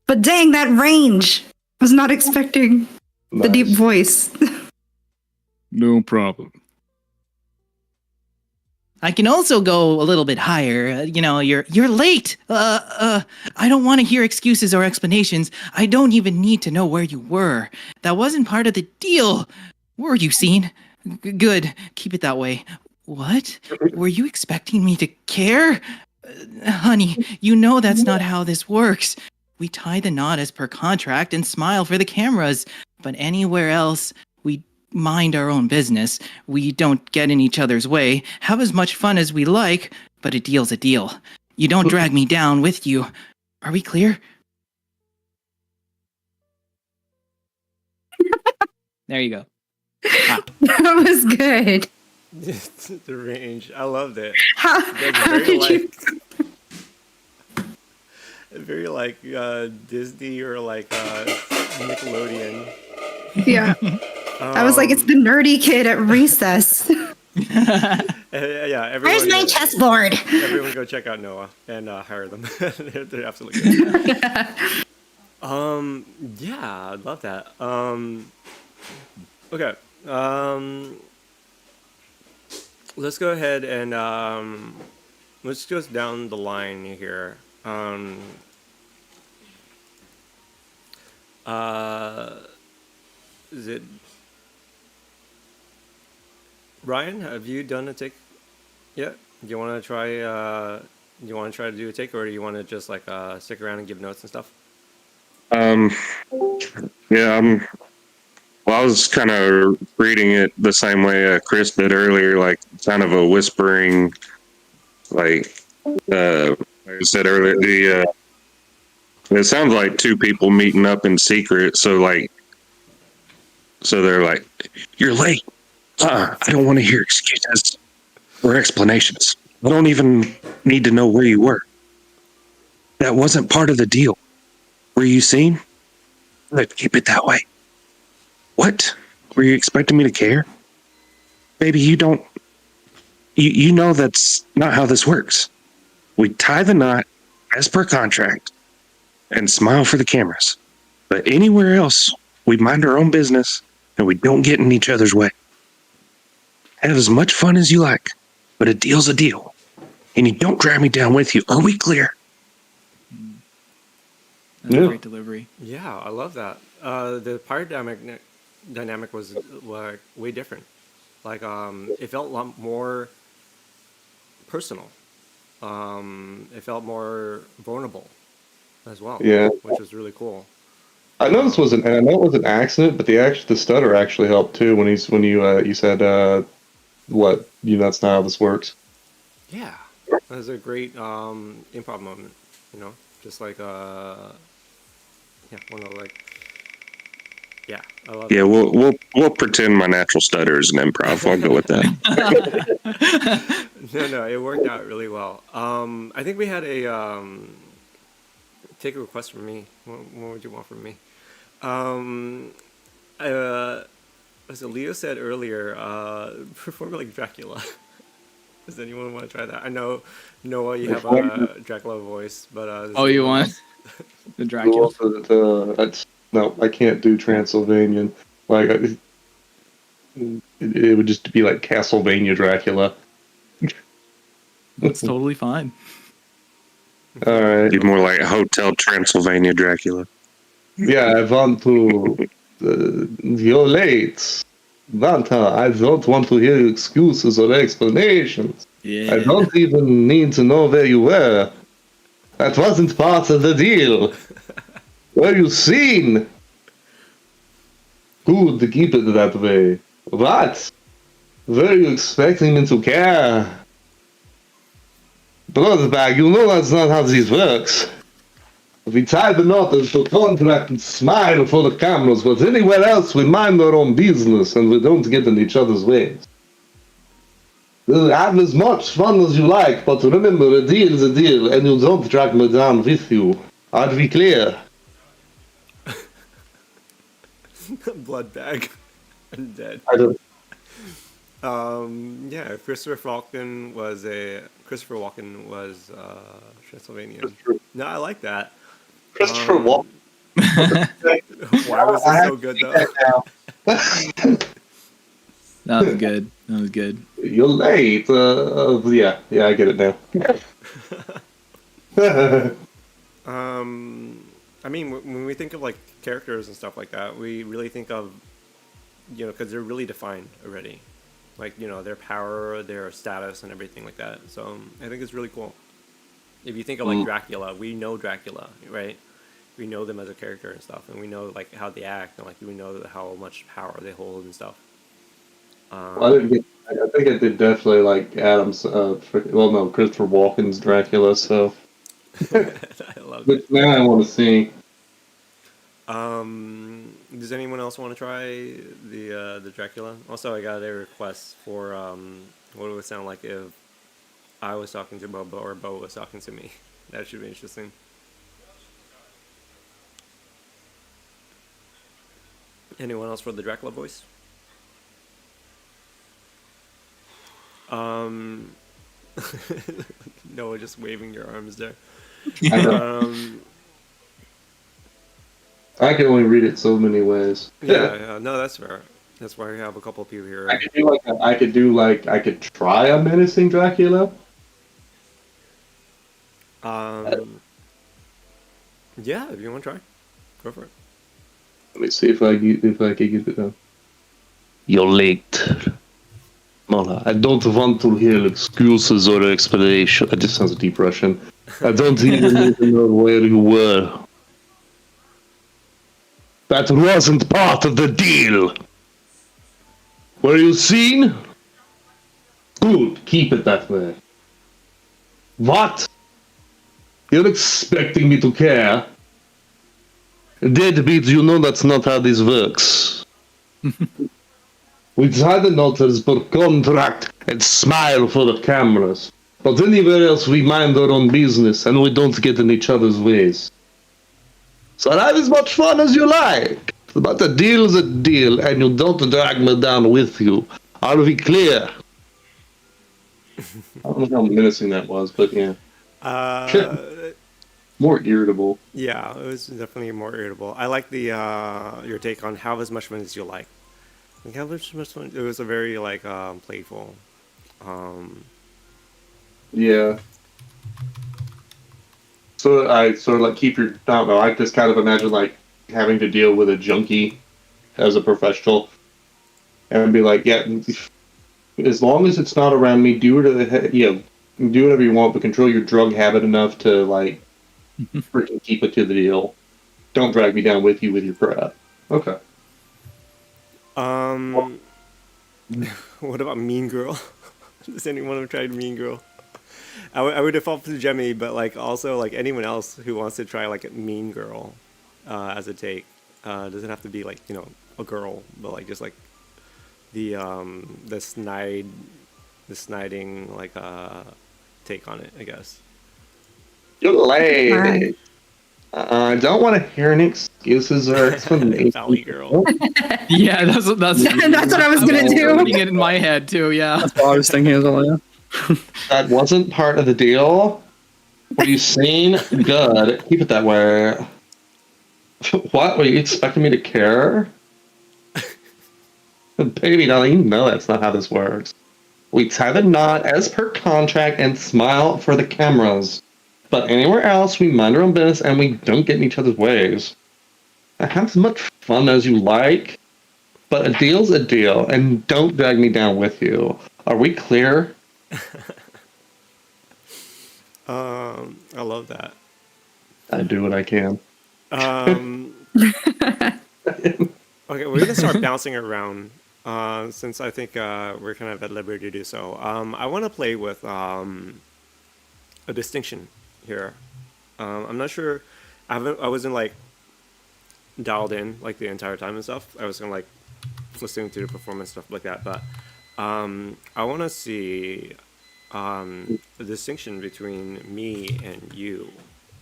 Speaker 2: But dang, that range! I was not expecting the deep
Speaker 4: Nice.
Speaker 2: voice.
Speaker 10: No problem.
Speaker 11: I can also go a little bit higher. You're late. I don't want to hear excuses or explanations. I don't even need to know where you were. That wasn't part of the deal. Were you seen? Good. Keep it that way. What? Were you expecting me to care? Honey, you know that's not how this works. we tie the knot as per contract and smile for the cameras. But anywhere else, we mind our own business. We don't get in each other's way, have as much fun as we like, but a deal's a deal. You don't drag me down with you. Are we clear? There you go.
Speaker 2: That was good.
Speaker 1: The range, I loved it.
Speaker 2: How,
Speaker 1: That's
Speaker 2: how
Speaker 1: very
Speaker 2: did you?
Speaker 1: very like Disney or like Nickelodeon.
Speaker 2: Yeah. I was like, it's the nerdy kid at recess.
Speaker 1: Yeah, everyone.
Speaker 9: Where's my chessboard?
Speaker 1: Everyone go check out Noah and hire them. They're absolutely good. Yeah, I'd love that. Okay. Let's go ahead and let's go down the line here. Is it Ryan? Have you done a take yet? Do you want to try? Do you want to try to do a take, or do you want to just like stick around and give notes and stuff?
Speaker 5: Yeah, well, I was kind of reading it the same way Chris did earlier, like kind of a whispering, like I said earlier, it sounds like two people meeting up in secret. So they're like, "You're late. I don't want to hear excuses or explanations. I don't even need to know where you were. That wasn't part of the deal. Were you seen? Let's keep it that way. What? Were you expecting me to care? Baby, you don't... You know that's not how this works. We tie the knot as per contract and smile for the cameras. But anywhere else, we mind our own business and we don't get in each other's way. Have as much fun as you like, but a deal's a deal. And you don't drag me down with you. Are we clear?"
Speaker 3: That's a great delivery.
Speaker 1: Yeah, I love that. The power dynamic was like way different. Like it felt a lot more personal. It felt more vulnerable as well.
Speaker 4: Yeah.
Speaker 1: Which was really cool.
Speaker 4: I know this wasn't, and I know it was an accident, but the stutter actually helped too when you said that's not how this works.
Speaker 1: Yeah, that was a great improv moment. You know, just like I love
Speaker 5: Yeah,
Speaker 1: it.
Speaker 5: we'll pretend my natural stutter is an improv. I'll go with that.
Speaker 1: No, it worked out really well. I think we had a take a request from me. What would you want from me? As Leo said earlier, perform like Dracula. Does anyone want to try that? I know, Noah, you have a Dracula voice, but
Speaker 3: Oh, you want the Dracula?
Speaker 4: No, I can't do Transylvanian. Like it would just be like Castlevania Dracula.
Speaker 3: That's totally fine.
Speaker 4: All right.
Speaker 5: Be more like Hotel Transylvania Dracula.
Speaker 4: Yeah, I want to. You're late. Vanta, I don't want to hear excuses or explanations.
Speaker 3: Yeah.
Speaker 4: I don't even need to know where you were. That wasn't part of the deal. Were you seen? Good to keep it that way. What? Were you expecting me to care? Bloodbag, you know that's not how this works. We tie the knot as the contract and smile for the cameras, but anywhere else we mind our own business and we don't get in each other's ways. Have as much fun as you like, but remember, a deal is a deal, and you don't drag me down with you. Are we clear?
Speaker 1: blood bag and dead.
Speaker 4: I don't.
Speaker 1: Yeah, Christopher Walken was Transylvanian. No, I like that.
Speaker 4: Christopher Walken.
Speaker 1: Why was it so good though?
Speaker 3: That was good. That was good.
Speaker 4: You're late. Yeah, I get it now.
Speaker 1: I mean, when we think of like characters and stuff like that, we really think of, because they're really defined already, like their power, their status, and everything like that. So I think it's really cool. If you think of like Dracula, we know Dracula, right? we know them as a character and stuff, and we know like how they act, and like we know how much power they hold and stuff.
Speaker 4: Well, I didn't get. I think I did definitely like Adam's. Well, no, Christopher Walken's Dracula. So,
Speaker 1: I love
Speaker 4: which
Speaker 1: it.
Speaker 4: now I want to see.
Speaker 1: Does anyone else want to try the Dracula? Also, I got a request for what it would sound like if I was talking to Boba or Bo was talking to me. That should be interesting. Anyone else for the Dracula voice? Noah just waving your arms there.
Speaker 4: I can only read it so many ways.
Speaker 1: Yeah, no, that's fair. That's why we have a couple of people here.
Speaker 4: I could try a menacing Dracula.
Speaker 1: Yeah, if you want to try, go for it.
Speaker 4: Let me see if I can get it done. You're late. Mola, I don't want to hear excuses or explanation. That just sounds deep Russian. I don't even need to know where you were. That wasn't part of the deal. Were you seen? Good, keep it that way. What? You're expecting me to care? Deadbeat, you know that's not how this works. We sign the notice for contract and smile for the cameras. But anywhere else we mind our own business and we don't get in each other's ways. So have as much fun as you like. But a deal's a deal and you don't drag me down with you. Are we clear? I don't know how menacing that was, but yeah. More irritable.
Speaker 1: Yeah, it was definitely more irritable. I like the your take on have as much fun as you like. Like have as much fun. It was a very like playful.
Speaker 4: Yeah. So I sort of like keep your. I don't know. I just kind of imagine like having to deal with a junkie as a professional, and be like, yeah, as long as it's not around me, do do whatever you want, but control your drug habit enough to like freaking keep it to the deal. Don't drag me down with you with your crap. Okay.
Speaker 1: What about Mean Girl? Does anyone have tried Mean Girl? I would default to Jemmy, but like also like anyone else who wants to try like Mean Girl as a take. Doesn't have to be like a girl, but like just like the sniding like take on it, I guess.
Speaker 4: You're late. I don't want to hear any excuses or explanations.
Speaker 1: Valley Girl.
Speaker 3: Yeah, that's
Speaker 2: That's what I was gonna do.
Speaker 3: Putting it in my head too. Yeah.
Speaker 6: That's what I was thinking as well, yeah.
Speaker 4: That wasn't part of the deal. Were you seen? Good. Keep it that way. What? Were you expecting me to care? Baby, darling, you know that's not how this works. We tie the knot as per contract and smile for the cameras. But anywhere else, we mind our own business and we don't get in each other's ways. Have as much fun as you like, but a deal's a deal, and don't drag me down with you. Are we clear?
Speaker 1: I love that.
Speaker 4: I do what I can.
Speaker 1: Okay, we're gonna start bouncing around since I think we're kind of at liberty to do so. I want to play with a distinction here. I'm not sure. I wasn't like dialed in like the entire time and stuff. I was kind of like listening to the performance stuff like that, but I want to see the distinction between me and you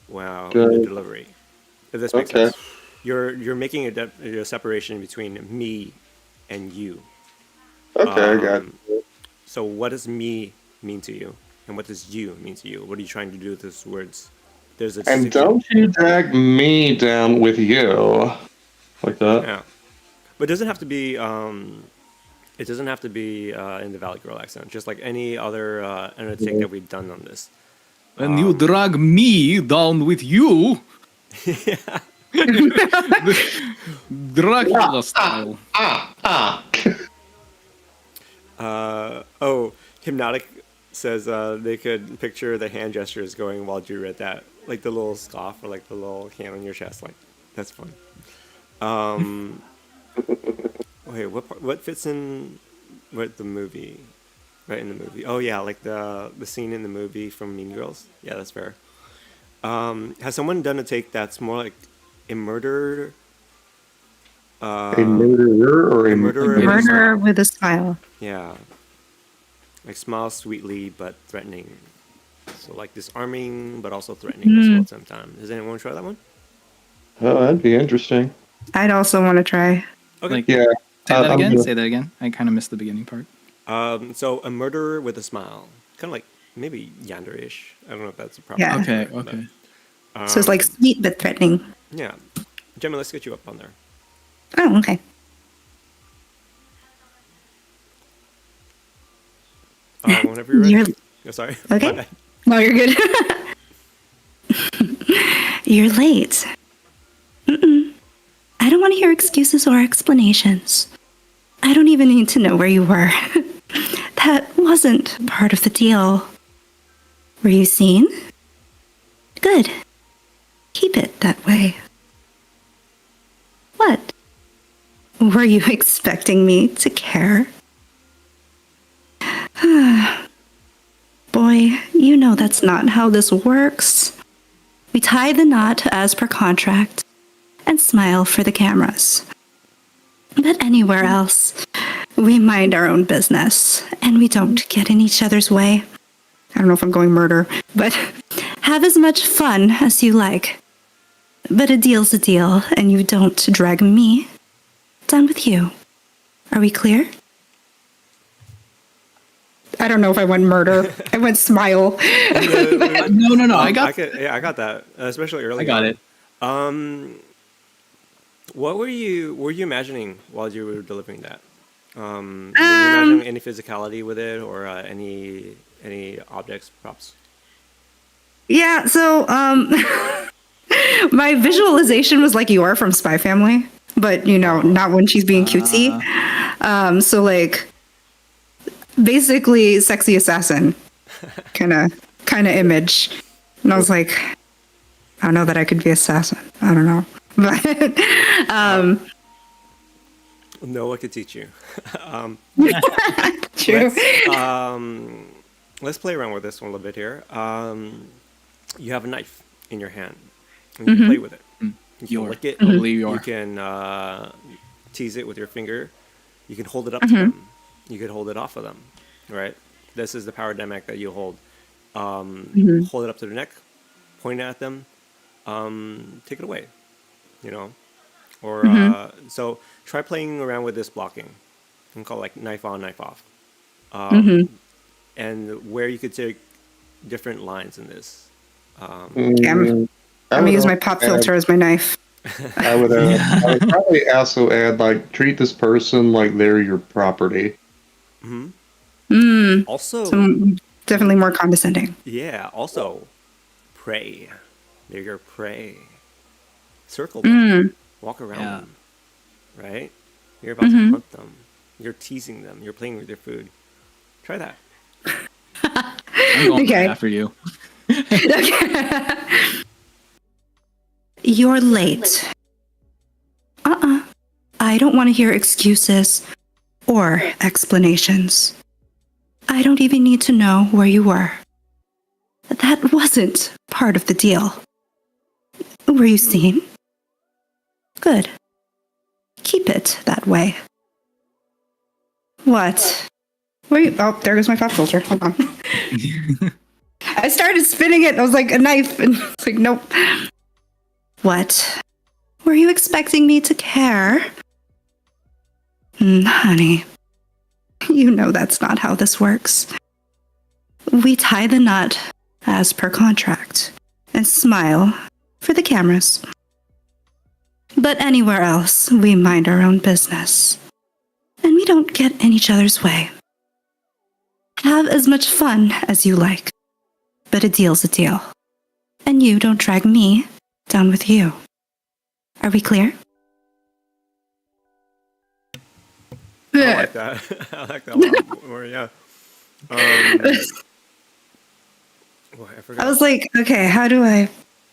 Speaker 1: while in the delivery. If this makes sense. You're making a separation between me and you.
Speaker 4: Okay, I got it.
Speaker 1: So what does me mean to you? And what does you mean to you? What are you trying to do with those words? There's a
Speaker 4: and don't you drag me down with you. Like that?
Speaker 1: Yeah. But it doesn't have to be it doesn't have to be in the Valley Girl accent. Just like any other take that we've done on this.
Speaker 10: And you drag me down with you.
Speaker 1: Yeah.
Speaker 10: Dracula style.
Speaker 1: Oh, Hypnotic says they could picture the hand gestures going while Drew read that. like the little scoff or like the little hand on your chest. Like that's fun. Wait, what fits in with the movie? Right in the movie. Oh yeah, like the scene in the movie from Mean Girls. Yeah, that's fair. Has someone done a take that's more like a murder?
Speaker 8: A murderer or
Speaker 1: a
Speaker 8: a
Speaker 1: murderer?
Speaker 2: Murder with a smile.
Speaker 1: Yeah. Like smile sweetly but threatening. So like disarming but also threatening as well at the same time. Does anyone want to try that one?
Speaker 4: Oh, that'd be interesting.
Speaker 2: I'd also want to try.
Speaker 1: Okay.
Speaker 3: Like,
Speaker 8: Yeah.
Speaker 3: say that
Speaker 8: I'm
Speaker 3: again.
Speaker 8: gonna-
Speaker 3: Say that again. I kind of missed the beginning part.
Speaker 1: So a murderer with a smile. Kind of like maybe Yandere-ish. I don't know if that's a proper
Speaker 2: Yeah.
Speaker 3: Okay.
Speaker 1: term, but,
Speaker 3: Okay.
Speaker 2: So it's like sweet but threatening.
Speaker 1: yeah. Gemma, let's get you up on there.
Speaker 2: Oh, okay.
Speaker 1: Whenever you're ready.
Speaker 2: You're-
Speaker 1: Oh, sorry.
Speaker 2: Okay.
Speaker 1: My bad.
Speaker 2: No, you're good. You're late. Mm-mm. I don't want to hear excuses or explanations. I don't even need to know where you were. That wasn't part of the deal. Were you seen? Good. Keep it that way. What? Were you expecting me to care? Boy, you know that's not how this works. We tie the knot as per contract and smile for the cameras. But anywhere else, we mind our own business and we don't get in each other's way. I don't know if I'm going murder, but have as much fun as you like. But a deal's a deal, and you don't drag me down with you. Are we clear? I don't know if I went murder. I went smile.
Speaker 3: No. I got
Speaker 1: I got that, especially early.
Speaker 3: I got
Speaker 1: on.
Speaker 3: it.
Speaker 1: What were you imagining while you were delivering that? Were you imagining any physicality with it, or any objects, props?
Speaker 2: Yeah, so my visualization was like you are from Spy Family, but not when she's being cutesy. So like basically sexy assassin kind of image. And I was like, I don't know that I could be assassin. I don't know. But
Speaker 1: No, I could teach you.
Speaker 2: true.
Speaker 1: Let's play around with this one a little bit here. You have a knife in your hand, and you can play with it. You can lick it. You can tease it with your finger. You can hold it up to them. You could hold it off of them, right? This is the power dynamic that you hold. Hold it up to their neck, point it at them, take it away, Or so try playing around with this blocking. You can call it like knife on, knife off. And where you could take different lines in this.
Speaker 2: Yeah, I'm gonna use my pop filter as my knife.
Speaker 8: I would probably also add, like, treat this person like they're your property.
Speaker 1: Also,
Speaker 2: Definitely more condescending.
Speaker 1: yeah, also, prey. They're your prey. Circle them. Walk around them. Right? You're about to hunt them. You're teasing them. You're playing with their food. Try that.
Speaker 3: I'm going
Speaker 2: Okay.
Speaker 3: after you.
Speaker 2: You're late. I don't want to hear excuses or explanations. I don't even need to know where you were. That wasn't part of the deal. Were you seen? Good. Keep it that way. What? Wait, oh, there goes my pop filter. Hold on. I started spinning it. I was like a knife, and it's like, nope. What? Were you expecting me to care? Honey, you know that's not how this works. We tie the knot as per contract and smile for the cameras. But anywhere else, we mind our own business. And we don't get in each other's way. Have as much fun as you like. But a deal's a deal. And you don't drag me down with you. Are we clear?
Speaker 1: I like that. I like that a lot more, yeah. Boy, I forgot.
Speaker 2: I was like, okay, how do I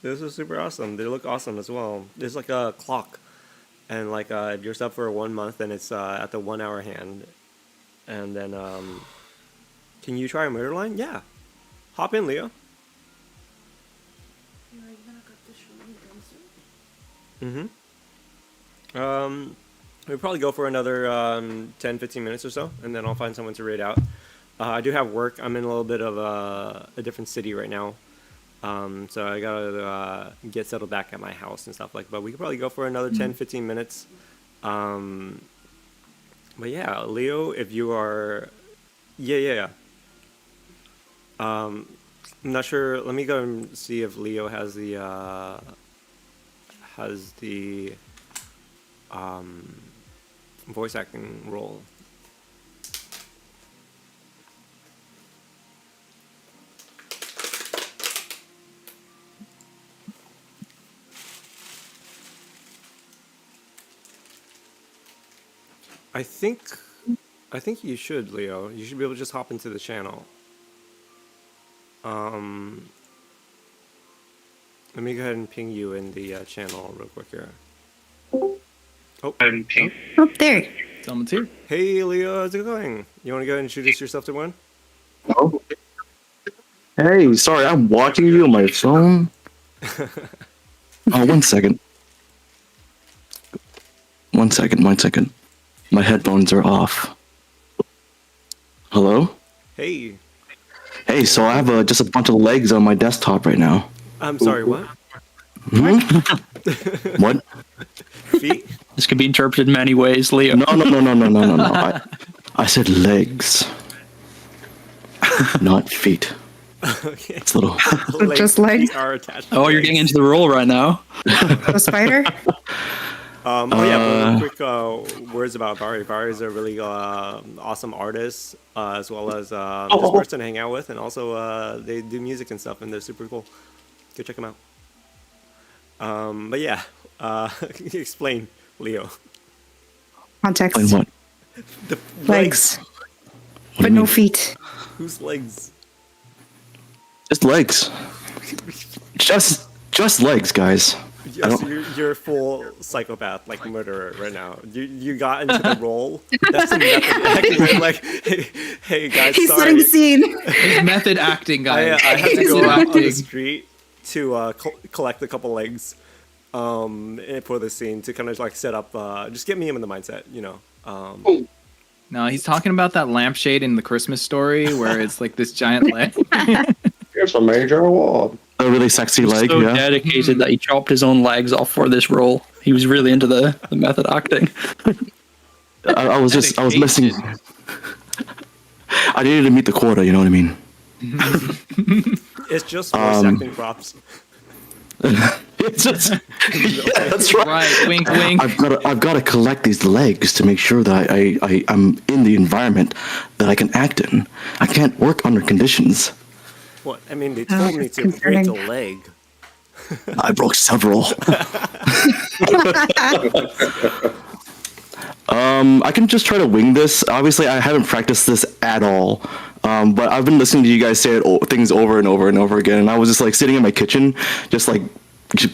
Speaker 1: This is super awesome. They look awesome as well. There's like a clock, and like if you're sub for 1 month, then it's at the 1 hour hand, and then can you try a murder line? Yeah, hop in, Leo. We'll probably go for another 10-15 minutes or so, and then I'll find someone to raid out. I do have work. I'm in a little bit of a different city right now. So I gotta get settled back at my house and stuff like. But we could probably go for another 10-15 minutes. But yeah, Leo, if you are, yeah. I'm not sure. Let me go and see if Leo has the voice acting role. I think you should, Leo. You should be able to just hop into the channel. Let me go ahead and ping you in the channel real quick here. Oh,
Speaker 2: Oh, there.
Speaker 3: Someone's here.
Speaker 1: hey Leo, how's it going? You want to go ahead and introduce yourself to one?
Speaker 8: Oh. Hey, sorry, I'm watching you on my phone. Oh, 1 second. 1 second, 1 second. My headphones are off. Hello?
Speaker 1: Hey,
Speaker 8: Hey, so I have just a bunch of legs on my desktop right now.
Speaker 1: I'm sorry, what?
Speaker 8: Hmm? What?
Speaker 1: Feet?
Speaker 6: This could be interpreted many ways, Leo.
Speaker 8: No. I said legs, not feet.
Speaker 1: Okay.
Speaker 8: It's a little.
Speaker 2: Just legs?
Speaker 1: Feet are attached to
Speaker 6: Oh, you're
Speaker 1: legs.
Speaker 6: getting into the role right now.
Speaker 2: The spider?
Speaker 1: Oh yeah, but quick words about Vari. Vari is a really awesome artist, as well as this person to hang out with, and also they do music and stuff, and they're super cool. Go check them out. But yeah, explain, Leo.
Speaker 2: Context.
Speaker 8: Explain what?
Speaker 1: The
Speaker 2: Legs.
Speaker 8: What do
Speaker 2: But
Speaker 8: you
Speaker 2: no
Speaker 8: mean?
Speaker 2: feet.
Speaker 1: Whose legs?
Speaker 8: Just legs. Just legs, guys.
Speaker 1: Yes, you're a full psychopath, like murderer right now. You got into the role. That's some method acting. Right? Like, hey guys,
Speaker 2: He's
Speaker 1: sorry.
Speaker 2: setting the scene.
Speaker 3: It's method acting, guys.
Speaker 1: I have to
Speaker 3: Method
Speaker 1: go out on the
Speaker 3: acting.
Speaker 1: street to collect a couple legs for the scene to kind of like set up, just get me in the mindset, you know.
Speaker 3: No, he's talking about that lampshade in the Christmas Story where it's like this giant lamp.
Speaker 4: Here's a major award.
Speaker 8: A really sexy leg,
Speaker 6: So
Speaker 8: yeah.
Speaker 6: dedicated that he chopped his own legs off for this role. He was really into the method acting.
Speaker 8: I was missing. I needed to meet the quota. You know what I mean?
Speaker 1: It's just voice acting props.
Speaker 8: It's just, yeah, that's right.
Speaker 3: Right, wink, wink.
Speaker 8: I've got to collect these legs to make sure that I'm in the environment that I can act in. I can't work under conditions.
Speaker 1: What? I mean, they told me
Speaker 2: that's
Speaker 1: to break
Speaker 2: concerning.
Speaker 1: a leg.
Speaker 8: I broke several. I can just try to wing this. Obviously, I haven't practiced this at all. But I've been listening to you guys say things over and over and over again, and I was just like sitting in my kitchen, just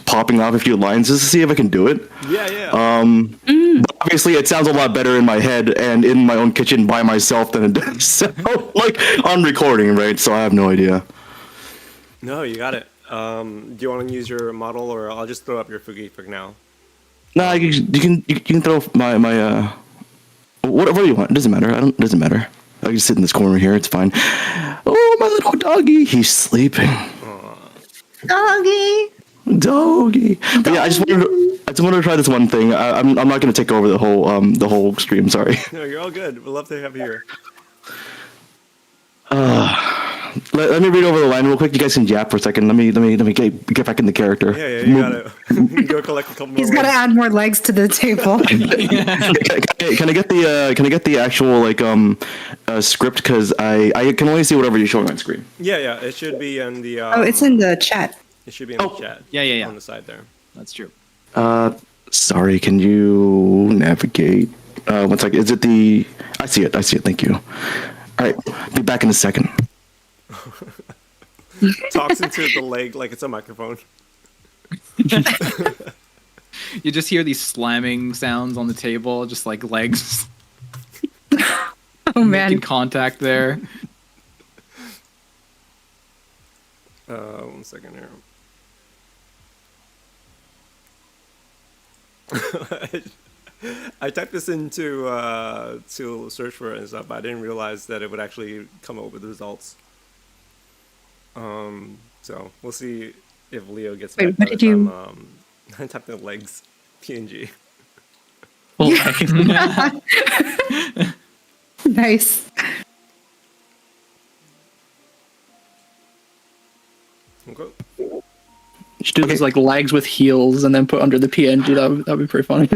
Speaker 8: popping off a few lines just to see if I can do it.
Speaker 1: Yeah.
Speaker 8: But obviously, it sounds a lot better in my head and in my own kitchen by myself than it does sound like on recording, right? So I have no idea.
Speaker 1: No, you got it. Do you want to use your model, or I'll just throw up your Fugi for now?
Speaker 8: No, you can throw my whatever you want. It doesn't matter. It doesn't matter. I can sit in this corner here. It's fine. Oh, my little doggy. He's sleeping.
Speaker 2: Doggy.
Speaker 8: Doggy. But yeah, I just wanted to try this one thing. I'm not going to take over the whole stream. Sorry.
Speaker 1: No, you're all good. We'd love to have you here.
Speaker 8: Let me read over the line real quick. You guys can yap for a second. Let me get back in the character.
Speaker 1: Yeah, you got it. Go collect a couple more.
Speaker 2: He's got to
Speaker 1: legs.
Speaker 2: add more legs to the table.
Speaker 8: Can I get the actual script, because I can only see whatever you're showing on screen.
Speaker 1: Yeah. It should be in the.
Speaker 2: Oh, it's in the chat.
Speaker 1: It should be in the chat.
Speaker 3: Yeah.
Speaker 1: On the side there.
Speaker 3: That's true.
Speaker 8: Sorry, can you navigate? 1 second. Is it the? I see it. Thank you. All right, be back in a second.
Speaker 1: Talks into the leg like it's a microphone.
Speaker 3: You just hear these slamming sounds on the table, just like legs
Speaker 2: Oh
Speaker 3: making
Speaker 2: man.
Speaker 3: contact there.
Speaker 1: 1 second here. I typed this into to search for it and stuff, but I didn't realize that it would actually come up with the results. So we'll see if Leo gets
Speaker 2: Wait,
Speaker 1: back
Speaker 2: what
Speaker 1: by
Speaker 2: did
Speaker 1: the
Speaker 2: you-
Speaker 1: time, I typed in legs PNG.
Speaker 2: Nice.
Speaker 1: Okay.
Speaker 6: You should do these like legs with heels and then put under the PNG. That'd be pretty funny.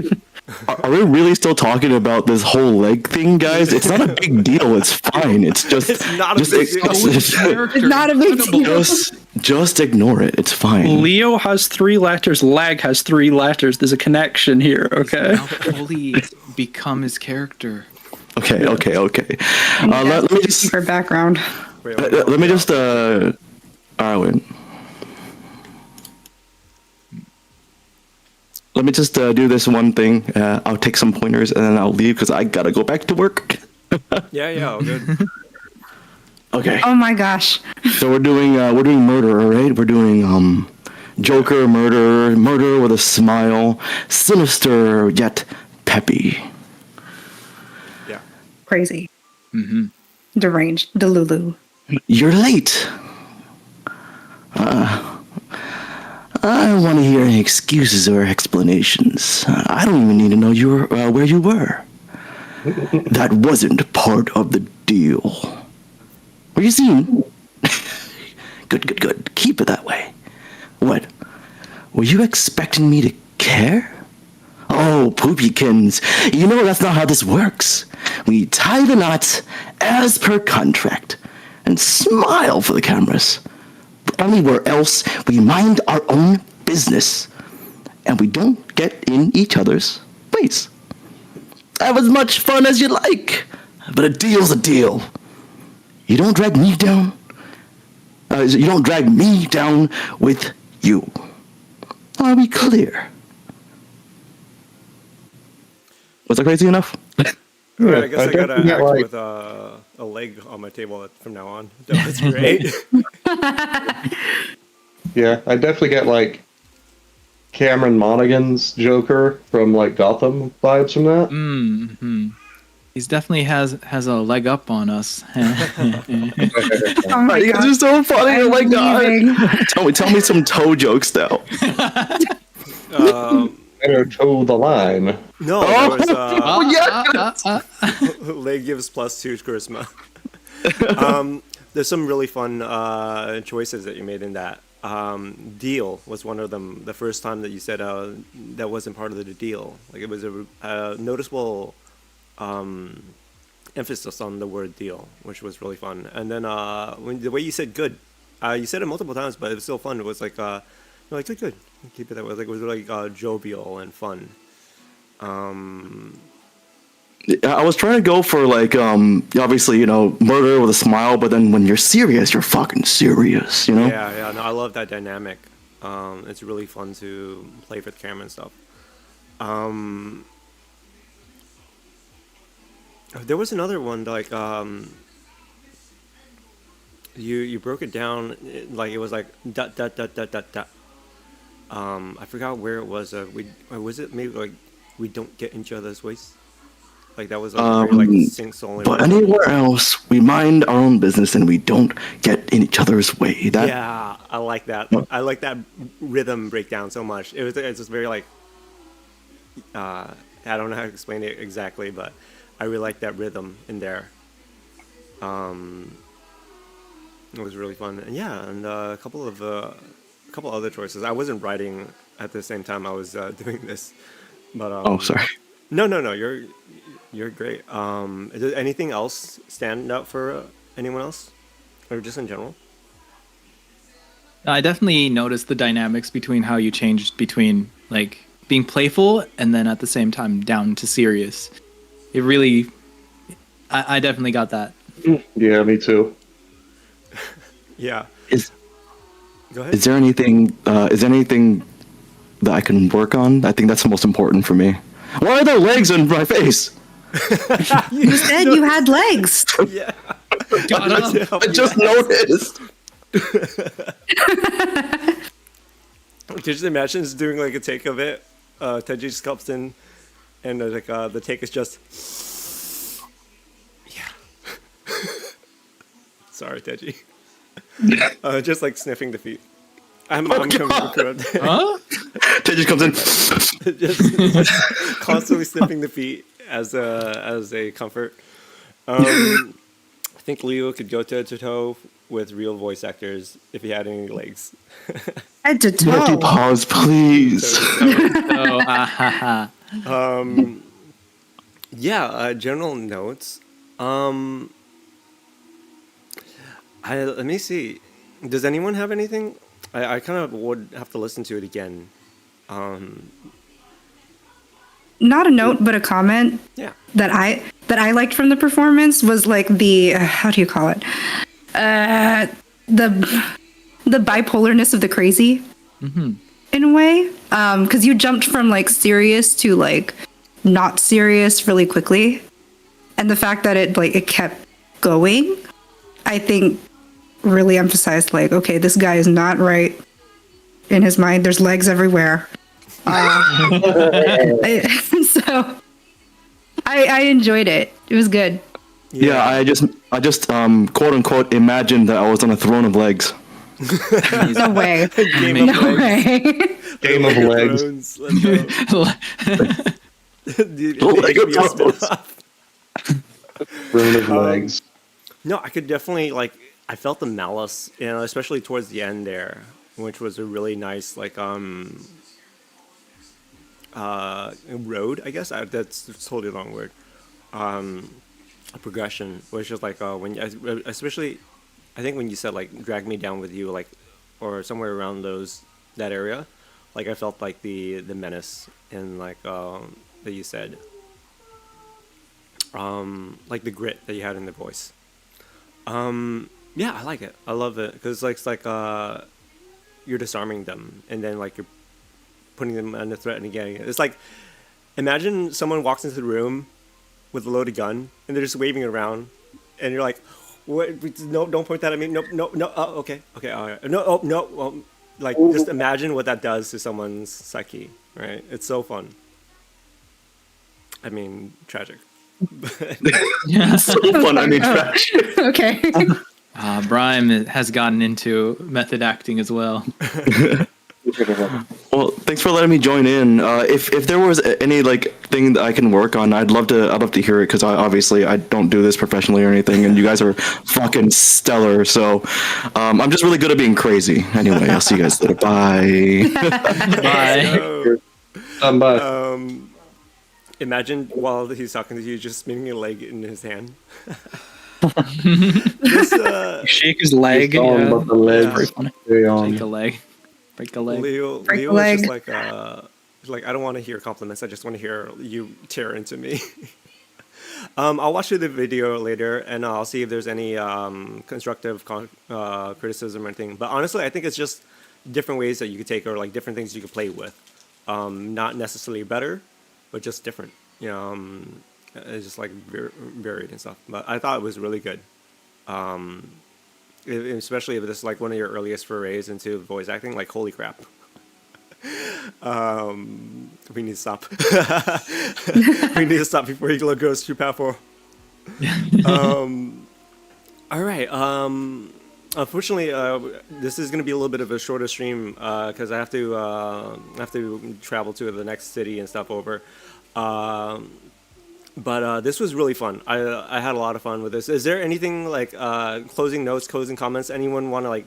Speaker 8: Are we really still talking about this whole leg thing, guys? It's not a big deal. It's fine. It's just.
Speaker 1: It's not a big deal.
Speaker 2: It's not a big deal.
Speaker 8: Just ignore it. It's fine.
Speaker 6: Leo has 3 letters. Lag has 3 letters. There's a connection here. Okay.
Speaker 3: Now fully become his character.
Speaker 8: Okay. Let me just.
Speaker 2: For background.
Speaker 1: Wait,
Speaker 8: Let me just. Arwen. Let me just do this one thing. I'll take some pointers and then I'll leave because I gotta go back to work.
Speaker 1: yeah, all good.
Speaker 8: Okay.
Speaker 2: Oh my gosh.
Speaker 8: So we're doing murder, right? We're doing Joker, murder with a smile, sinister yet peppy.
Speaker 1: Yeah.
Speaker 2: Crazy. Deranged. Delulu.
Speaker 8: You're late. I don't want to hear any excuses or explanations. I don't even need to know where you were. That wasn't part of the deal. Were you seen? Good. Keep it that way. What? Were you expecting me to care? Oh, poopykins. You know that's not how this works. We tie the knots as per contract and smile for the cameras. Anywhere else, we mind our own business. And we don't get in each other's ways. Have as much fun as you like. But a deal's a deal. You don't drag me down. You don't drag me down with you. Are we clear? Was that crazy enough?
Speaker 1: Alright, I guess I gotta
Speaker 4: definitely
Speaker 1: act
Speaker 4: like-
Speaker 1: with a leg on my table from now on. That's great.
Speaker 4: Yeah, I definitely get like Cameron Monaghan's Joker from like Gotham vibes from that.
Speaker 3: Mm-hmm. He's definitely has a leg up on us.
Speaker 2: Oh my
Speaker 8: You guys are
Speaker 2: gosh.
Speaker 8: so funny. Oh my
Speaker 2: leaving.
Speaker 8: god. Tell me some toe jokes though.
Speaker 4: Better toe the line.
Speaker 1: No, there was
Speaker 8: yeah.
Speaker 1: leg gives +2 charisma. There's some really fun choices that you made in that. Deal was one of them. The first time that you said that wasn't part of the deal, like it was a noticeable emphasis on the word deal, which was really fun. And then the way you said good, you said it multiple times, but it was still fun. It was like you're like good. Keep it that way. Like it was like jovial and fun.
Speaker 8: I was trying to go for like obviously, murder with a smile, but then when you're serious, you're fucking serious,
Speaker 1: Yeah. No, I love that dynamic. It's really fun to play with camera and stuff. There was another one like you broke it down like it was like dot dot dot dot dot dot. I forgot where it was. Was it maybe like we don't get in each other's ways? Like that was like very, like sing-song.
Speaker 8: But anywhere else, we mind our own business and we don't get in each other's way.
Speaker 1: Yeah, I like that. I like that rhythm breakdown so much. It's just very like I don't know how to explain it exactly, but I really like that rhythm in there. It was really fun, and and a couple other choices. I wasn't writing at the same time I was doing this, but
Speaker 8: Oh, sorry.
Speaker 1: No, you're great. Is there anything else stand out for anyone else, or just in general?
Speaker 3: I definitely noticed the dynamics between how you changed between like being playful and then at the same time down to serious. It really, I definitely got that.
Speaker 4: Yeah, me too.
Speaker 1: Yeah.
Speaker 8: Is
Speaker 1: Go ahead.
Speaker 8: is there anything that I can work on. I think that's the most important for me. Why are there legs on my face?
Speaker 2: You said you had legs.
Speaker 1: Yeah.
Speaker 8: I just noticed.
Speaker 1: Can you just imagine just doing like a take of it? Teji just comes in, and like the take is just, yeah. Sorry, Teji. Just like sniffing the feet. I'm coming correct.
Speaker 3: Huh?
Speaker 8: Teji comes in.
Speaker 1: Just constantly sniffing the feet as a comfort. I think Leo could go toe to toe with real voice actors if he had any legs.
Speaker 2: Head to
Speaker 8: Multi
Speaker 2: toe.
Speaker 8: pause, please.
Speaker 3: Oh, ah, ha, ha.
Speaker 1: Yeah, general notes. Let me see. Does anyone have anything? I kind of would have to listen to it again.
Speaker 2: Not a note, but a comment.
Speaker 1: Yeah.
Speaker 2: That I liked from the performance was like the how do you call it? The bipolarness of the crazy.
Speaker 3: Mm-hmm.
Speaker 2: In a way, because you jumped from like serious to like not serious really quickly, and the fact that it kept going, I think really emphasized like, okay, this guy is not right in his mind. There's legs everywhere. So I enjoyed it. It was good.
Speaker 8: Yeah, I just quote unquote imagined that I was on a throne of legs.
Speaker 2: No way.
Speaker 1: Game
Speaker 2: No
Speaker 1: of legs.
Speaker 2: way.
Speaker 8: Game of legs.
Speaker 1: Thrones, let's go. Dude,
Speaker 8: Lego
Speaker 1: HBO
Speaker 8: Thrones.
Speaker 1: spin-off.
Speaker 8: Throne of legs.
Speaker 1: No, I could definitely like. I felt the malice, especially towards the end there, which was a really nice road. I guess that's totally the wrong word. A progression, which is like especially, I think when you said like drag me down with you, like, or somewhere around that area, like I felt like the menace and like that you said, like the grit that you had in the voice. Yeah, I like it. I love it because like it's like you're disarming them and then like you're putting them under threat and again. It's like imagine someone walks into the room with a loaded gun and they're just waving it around, and you're like, "What? No, don't point that at me. No. Oh, okay. All right. No. Oh, no. Well, like just imagine what that does to someone's psyche, right? It's so fun. I mean, tragic.
Speaker 3: Yeah.
Speaker 8: So fun. I mean, trash.
Speaker 2: Okay.
Speaker 3: Brian has gotten into method acting as well.
Speaker 8: Well, thanks for letting me join in. If there was any like thing that I can work on, I'd love to hear it because I don't do this professionally or anything, and you guys are fucking stellar. So I'm just really good at being crazy. Anyway, I'll see you guys later. Bye.
Speaker 3: Bye.
Speaker 4: Bye.
Speaker 1: Imagine while he's talking to you, just spinning a leg in his hand. This,
Speaker 6: Shake his leg.
Speaker 4: It's on,
Speaker 6: Yeah.
Speaker 4: but the legs
Speaker 6: Very funny.
Speaker 4: stay on.
Speaker 3: Break a leg. Break a leg.
Speaker 1: Leo
Speaker 2: Break
Speaker 1: is
Speaker 2: leg.
Speaker 1: just like I don't want to hear compliments. I just want to hear you tear into me. I'll watch the video later and I'll see if there's any constructive criticism or anything. But honestly, I think it's just different ways that you could take or like different things you could play with. Not necessarily better, but just different. You know, it's just like varied and stuff. But I thought it was really good. Especially if this is like one of your earliest forays into voice acting, like holy crap. We need to stop. We need to stop before he goes too powerful. All right. Unfortunately, this is going to be a little bit of a shorter stream because I have to travel to the next city and stuff over. But this was really fun. I had a lot of fun with this. Is there anything like closing notes, closing comments? Anyone want to like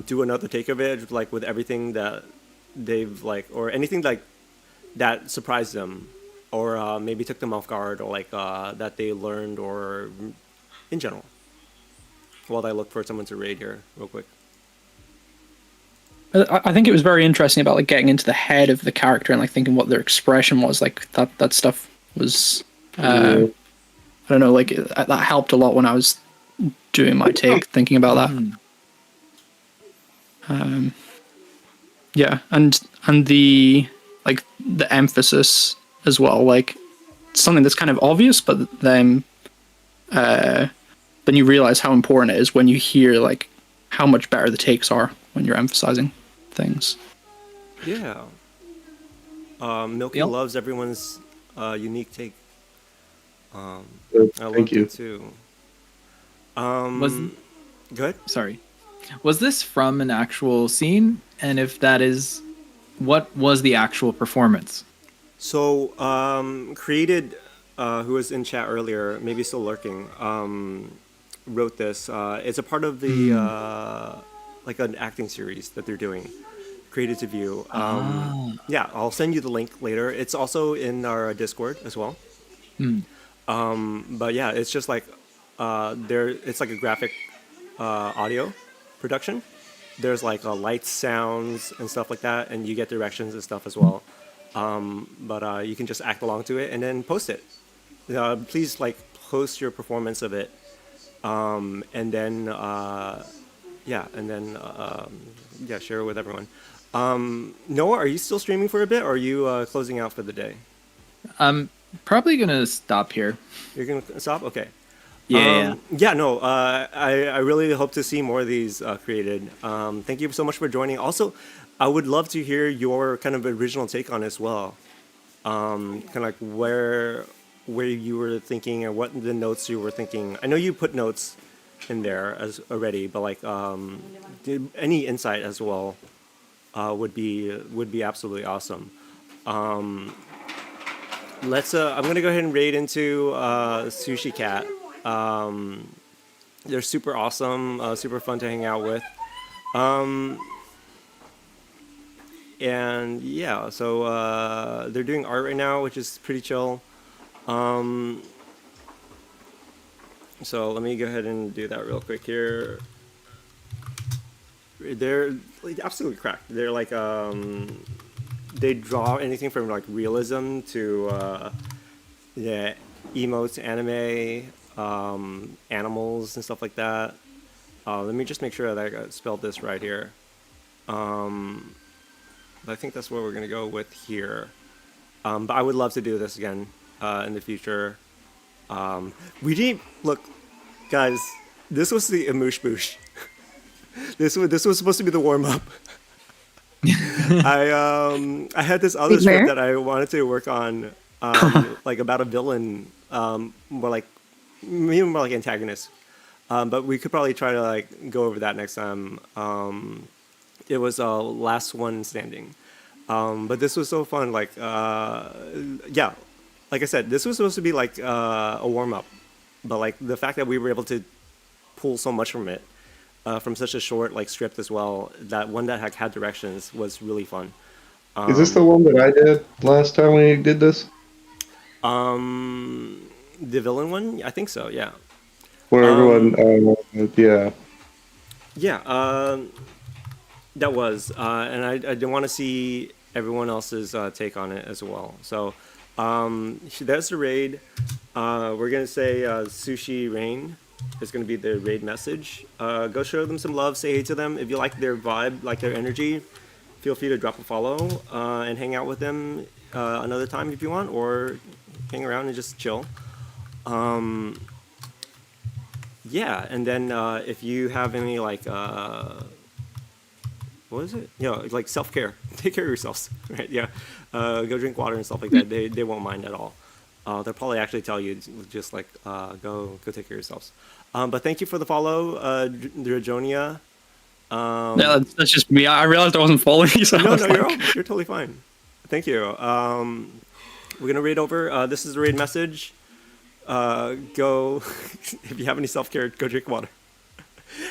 Speaker 1: do another take of it, like with everything that they've like, or anything like that surprised them, or maybe took them off guard, or like that they learned, or in general? While I look for someone to raid here, real quick.
Speaker 6: I think it was very interesting about like getting into the head of the character and like thinking what their expression was. Like that stuff was I don't know, like that helped a lot when I was doing my take, thinking about that. Yeah, and the like the emphasis as well, like something that's kind of obvious, but then you realize how important it is when you hear like how much better the takes are when you're emphasizing things.
Speaker 1: Yeah. Milky
Speaker 3: Yep.
Speaker 1: loves everyone's unique take. I
Speaker 4: Thank
Speaker 1: loved
Speaker 4: you.
Speaker 1: it too. Good.
Speaker 3: Sorry. Was this from an actual scene? And if that is, what was the actual performance?
Speaker 1: So, created, who was in chat earlier, maybe still lurking, wrote this. It's a part of the like an acting series that they're doing, Created to View. Yeah, I'll send you the link later. It's also in our Discord as well. But yeah, it's just like it's like a graphic audio production. There's like lights, sounds, and stuff like that, and you get directions and stuff as well. But you can just act along to it and then post it. Please like post your performance of it, and then share it with everyone. Noah, are you still streaming for a bit, or are you closing out for the day?
Speaker 3: I'm probably gonna stop here.
Speaker 1: You're gonna stop? Okay.
Speaker 3: Yeah.
Speaker 1: No, I really hope to see more of these created. Thank you so much for joining. Also, I would love to hear your kind of original take on it as well. Kind of like where you were thinking and what the notes you were thinking. I know you put notes in there as already, but like any insight as well would be absolutely awesome. Let's. I'm gonna go ahead and raid into Sushi Cat. They're super awesome, super fun to hang out with. And yeah, so they're doing art right now, which is pretty chill. So let me go ahead and do that real quick here. They're like, absolutely cracked. They're like they draw anything from like realism to emotes, anime, animals and stuff like that. Let me just make sure that I spelled this right here. I think that's what we're gonna go with here. But I would love to do this again in the future. We didn't look, guys. This was the Amoosh Boosh. This was supposed to be the warm up. I had this other script that I wanted to work on, like about a villain, more like antagonist. But we could probably try to like go over that next time. It was Last One Standing. But this was so fun. Like, yeah, like I said, this was supposed to be like a warm up, but like the fact that we were able to pull so much from it, from such a short like script as well, that one that had directions was really fun.
Speaker 4: Is this the one that I did last time we did this?
Speaker 1: The villain one? I think so, yeah.
Speaker 4: Where everyone, yeah.
Speaker 1: Yeah, that was, and I didn't want to see everyone else's take on it as well. So that's the raid. We're gonna say Sushi Rain is gonna be the raid message. Go show them some love, say hey to them. If you like their vibe, like their energy, feel free to drop a follow and hang out with them another time if you want, or hang around and just chill. Yeah, and then if you have any like what is it? You know, like self-care. Take care of yourselves, right? Yeah. Go drink water and stuff like that. They won't mind at all. They'll probably actually tell you just like go take care of yourselves. But thank you for the follow, Drajonia.
Speaker 6: Yeah, that's just me. I realized I wasn't following you. So
Speaker 1: No, you're totally fine. Thank you. We're gonna raid over. This is the raid message. Go if you have any self-care, go drink water.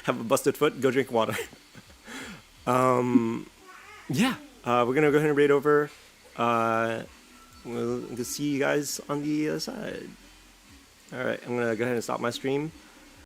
Speaker 1: Have a busted foot, go drink water. Yeah, we're gonna go ahead and raid over. We'll see you guys on the other side. All right, I'm gonna go ahead and stop my stream.